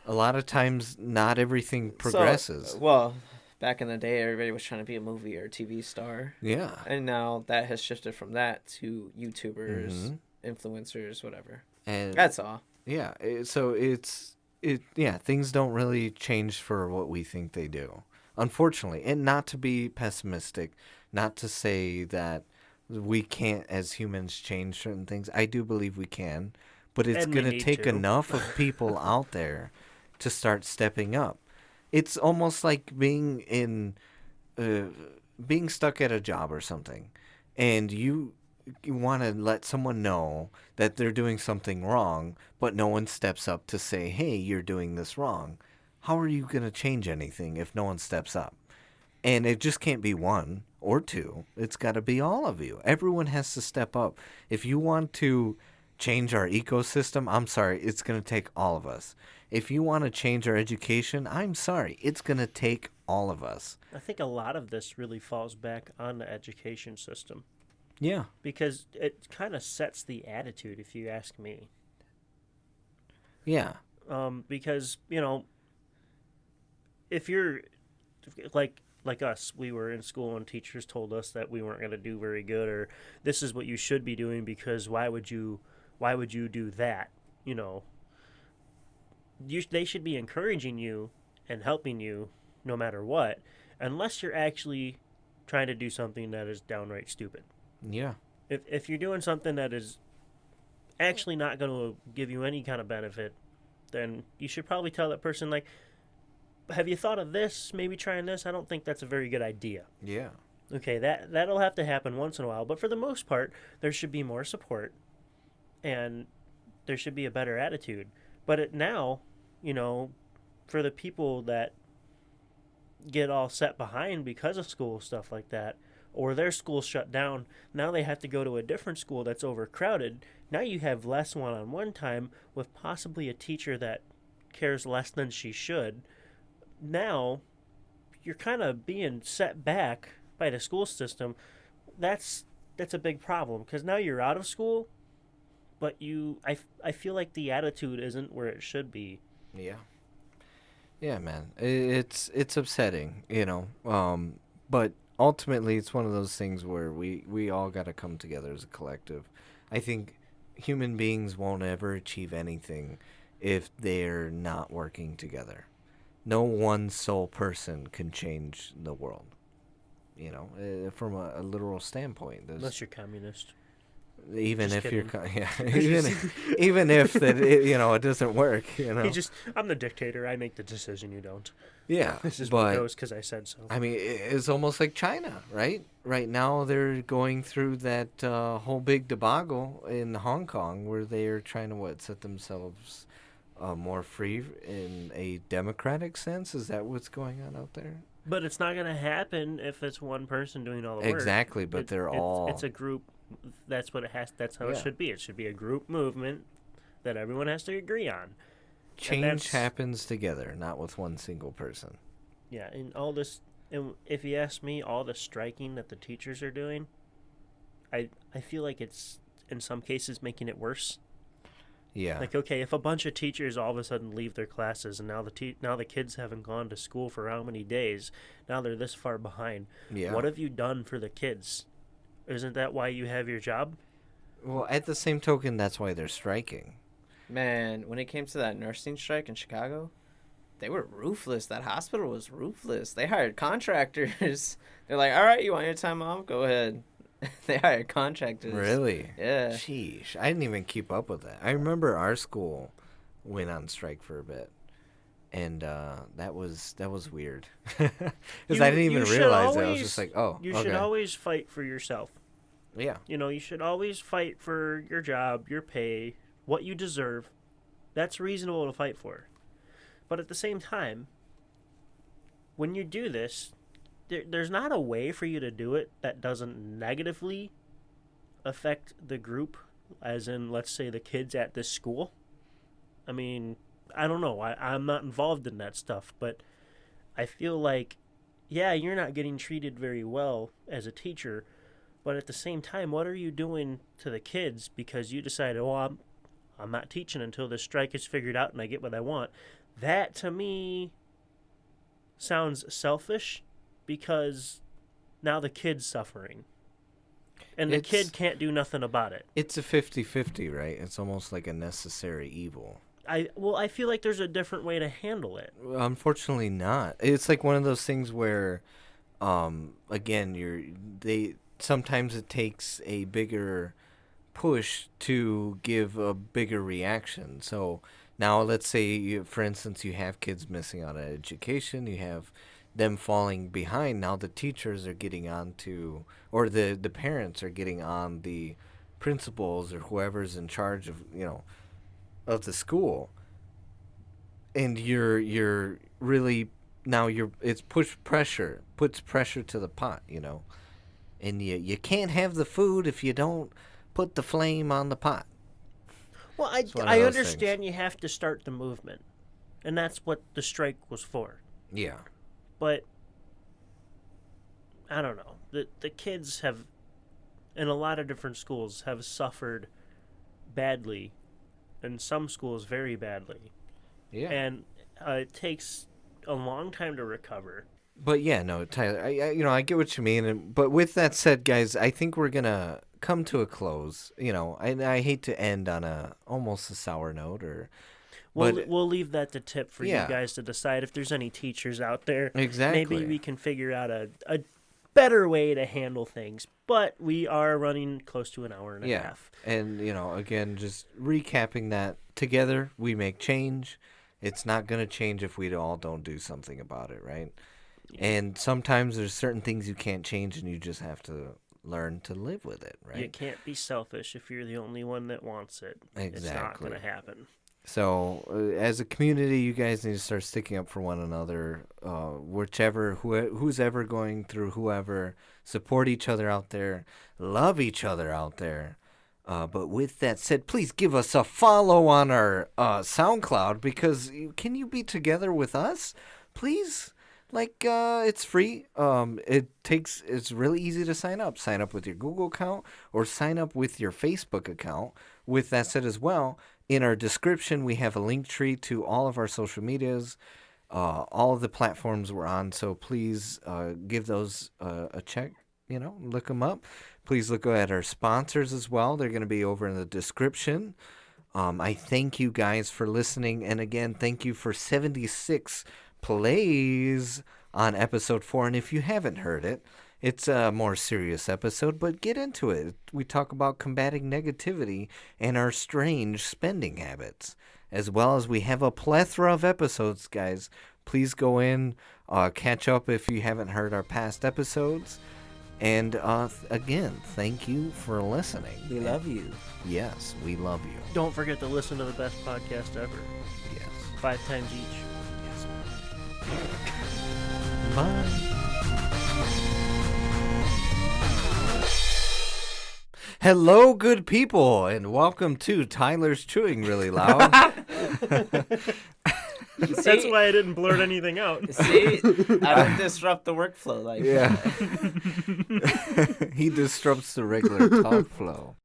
Speaker 1: A lot of times, not everything progresses.
Speaker 3: So, well, back in the day, everybody was trying to be a movie or TV star.
Speaker 1: Yeah,
Speaker 3: And now that has shifted from that to YouTubers, influencers, whatever.
Speaker 1: and
Speaker 3: That's all.
Speaker 1: yeah, things don't really change for what we think they do, unfortunately. And not to be pessimistic, not to say that we can't as humans change certain things. I do believe we can, but it's
Speaker 2: And we
Speaker 1: going to
Speaker 2: need
Speaker 1: take
Speaker 2: to.
Speaker 1: enough of people out there to start stepping up. It's almost like being stuck at a job or something, and you want to let someone know that they're doing something wrong, but no one steps up to say, hey, you're doing this wrong. How are you going to change anything if no one steps up? And it just can't be one or two. It's got to be all of you. Everyone has to step up. If you want to change our ecosystem, I'm sorry, it's going to take all of us. If you want to change our education, I'm sorry, it's going to take all of us.
Speaker 2: I think a lot of this really falls back on the education system
Speaker 1: Yeah.
Speaker 2: because it kind of sets the attitude, if you ask me.
Speaker 1: Yeah.
Speaker 2: Because, if you're like us, we were in school and teachers told us that we weren't going to do very good, or this is what you should be doing because why would you do that? They should be encouraging you and helping you no matter what, unless you're actually trying to do something that is downright stupid.
Speaker 1: Yeah.
Speaker 2: If you're doing something that is actually not going to give you any kind of benefit, then you should probably tell that person, like, have you thought of this? Maybe trying this? I don't think that's a very good idea.
Speaker 1: Yeah.
Speaker 2: Okay, that'll have to happen once in a while, but for the most part, there should be more support, and there should be a better attitude. But now, for the people that get all set behind because of school stuff like that, or their school shut down, now they have to go to a different school that's overcrowded. Now you have less one-on-one time with possibly a teacher that cares less than she should. Now you're kind of being set back by the school system. That's a big problem because now you're out of school, but I feel like the attitude isn't where it should be.
Speaker 1: Yeah. Yeah, man. It's upsetting, but ultimately it's one of those things where we all got to come together as a collective. I think human beings won't ever achieve anything if they're not working together. No one sole person can change the world, from a literal standpoint.
Speaker 2: Unless you're communist.
Speaker 1: Even
Speaker 2: Just
Speaker 1: if you're,
Speaker 2: kidding.
Speaker 1: even if that, it doesn't work,
Speaker 2: I'm the dictator. I make the decision. You don't.
Speaker 1: Yeah,
Speaker 2: This is
Speaker 1: but
Speaker 2: what goes because I said so.
Speaker 1: I mean, it's almost like China, right? Right now, they're going through that whole big debacle in Hong Kong where they're trying to set themselves more free in a democratic sense. Is that what's going on out there?
Speaker 2: But it's not going to happen if it's one person doing all the work.
Speaker 1: Exactly, but
Speaker 2: It's a group. That's what it has. That's how it
Speaker 1: Yeah.
Speaker 2: should be. It should be a group movement that everyone has to agree on.
Speaker 1: Change happens together, not with one single person.
Speaker 2: Yeah, and all this. And if you ask me, all the striking that the teachers are doing, I feel like it's in some cases making it worse.
Speaker 1: Yeah.
Speaker 2: Like, okay, if a bunch of teachers all of a sudden leave their classes and now the kids haven't gone to school for how many days, now they're this far behind.
Speaker 1: Yeah.
Speaker 2: What have you done for the kids? Isn't that why you have your job?
Speaker 1: Well, at the same token, that's why they're striking.
Speaker 3: Man, when it came to that nursing strike in Chicago, they were ruthless. That hospital was ruthless. They hired contractors. They're like, all right, you want your time off? Go ahead. They hired contractors.
Speaker 1: Really?
Speaker 3: Yeah.
Speaker 1: Sheesh. I didn't even keep up with that. I remember our school went on strike for a bit. And that was weird. Because I didn't even realize it. I was just like, oh,
Speaker 2: You
Speaker 1: okay.
Speaker 2: should always fight for yourself.
Speaker 1: Yeah.
Speaker 2: You know, you should always fight for your job, your pay, what you deserve. That's reasonable to fight for. But at the same time, when you do this, there's not a way for you to do it that doesn't negatively affect the group, as in, let's say, the kids at this school. I mean, I don't know. I'm not involved in that stuff, but I feel like, yeah, you're not getting treated very well as a teacher, but at the same time, what are you doing to the kids because you decided, oh, I'm not teaching until this strike is figured out and I get what I want? That, to me, sounds selfish because now the kid's suffering. And the kid can't do nothing about it.
Speaker 1: It's a 50-50, right? It's almost like a necessary evil.
Speaker 2: I feel like there's a different way to handle it.
Speaker 1: Unfortunately not. It's like one of those things where, again, sometimes it takes a bigger push to give a bigger reaction. So now let's say, for instance, you have kids missing out on education, you have them falling behind. Now the teachers are getting on to, or the parents are getting on the principals or whoever's in charge of, of the school. And you're really, now it's puts pressure to the pot, and you can't have the food if you don't put the flame on the pot.
Speaker 2: Well, I understand you have to start the movement, and that's what the strike was for.
Speaker 1: Yeah.
Speaker 2: But I don't know. The kids have, in a lot of different schools, have suffered badly, and some schools very badly.
Speaker 1: Yeah.
Speaker 2: And it takes a long time to recover.
Speaker 1: But yeah, no, Tyler, I get what you mean. But with that said, guys, I think we're gonna come to a close. I hate to end on almost a sour note,
Speaker 2: We'll leave that to tip for
Speaker 1: Yeah.
Speaker 2: you guys to decide if there's any teachers out there.
Speaker 1: Exactly.
Speaker 2: Maybe we can figure out a better way to handle things. But we are running close to an hour and a half.
Speaker 1: And again, just recapping that, together we make change. It's not gonna change if we all don't do something about it, right? Yeah. And sometimes there's certain things you can't change, and you just have to learn to live with it, right?
Speaker 2: You can't be selfish if you're the only one that wants it.
Speaker 1: Exactly.
Speaker 2: It's not going to happen.
Speaker 1: So, as a community, you guys need to start sticking up for one another. Who's ever going through whoever, support each other out there, love each other out there. But with that said, please give us a follow on our SoundCloud, because can you be together with us, please? It's free. It's really easy to sign up. Sign up with your Google account or sign up with your Facebook account. With that said as well, in our description, we have a link tree to all of our social medias, all of the platforms we're on. So please give those a check, look them up. Please look at our sponsors as well. They're going to be over in the description. I thank you guys for listening. And again, thank you for 76 plays on episode 4. And if you haven't heard it, it's a more serious episode, but get into it. We talk about combating negativity and our strange spending habits, as well as we have a plethora of episodes, guys. Please go in, catch up if you haven't heard our past episodes. And again, thank you for listening.
Speaker 3: We love you.
Speaker 1: Yes, we love you.
Speaker 2: Don't forget to listen to the best podcast ever.
Speaker 1: Yes.
Speaker 2: 5 times each.
Speaker 1: Bye. Hello, good people, and welcome to Tyler's Chewing Really Loud.
Speaker 2: That's why I didn't blurt anything out.
Speaker 3: See, I don't disrupt the workflow like
Speaker 1: Yeah. He disrupts the regular talk flow.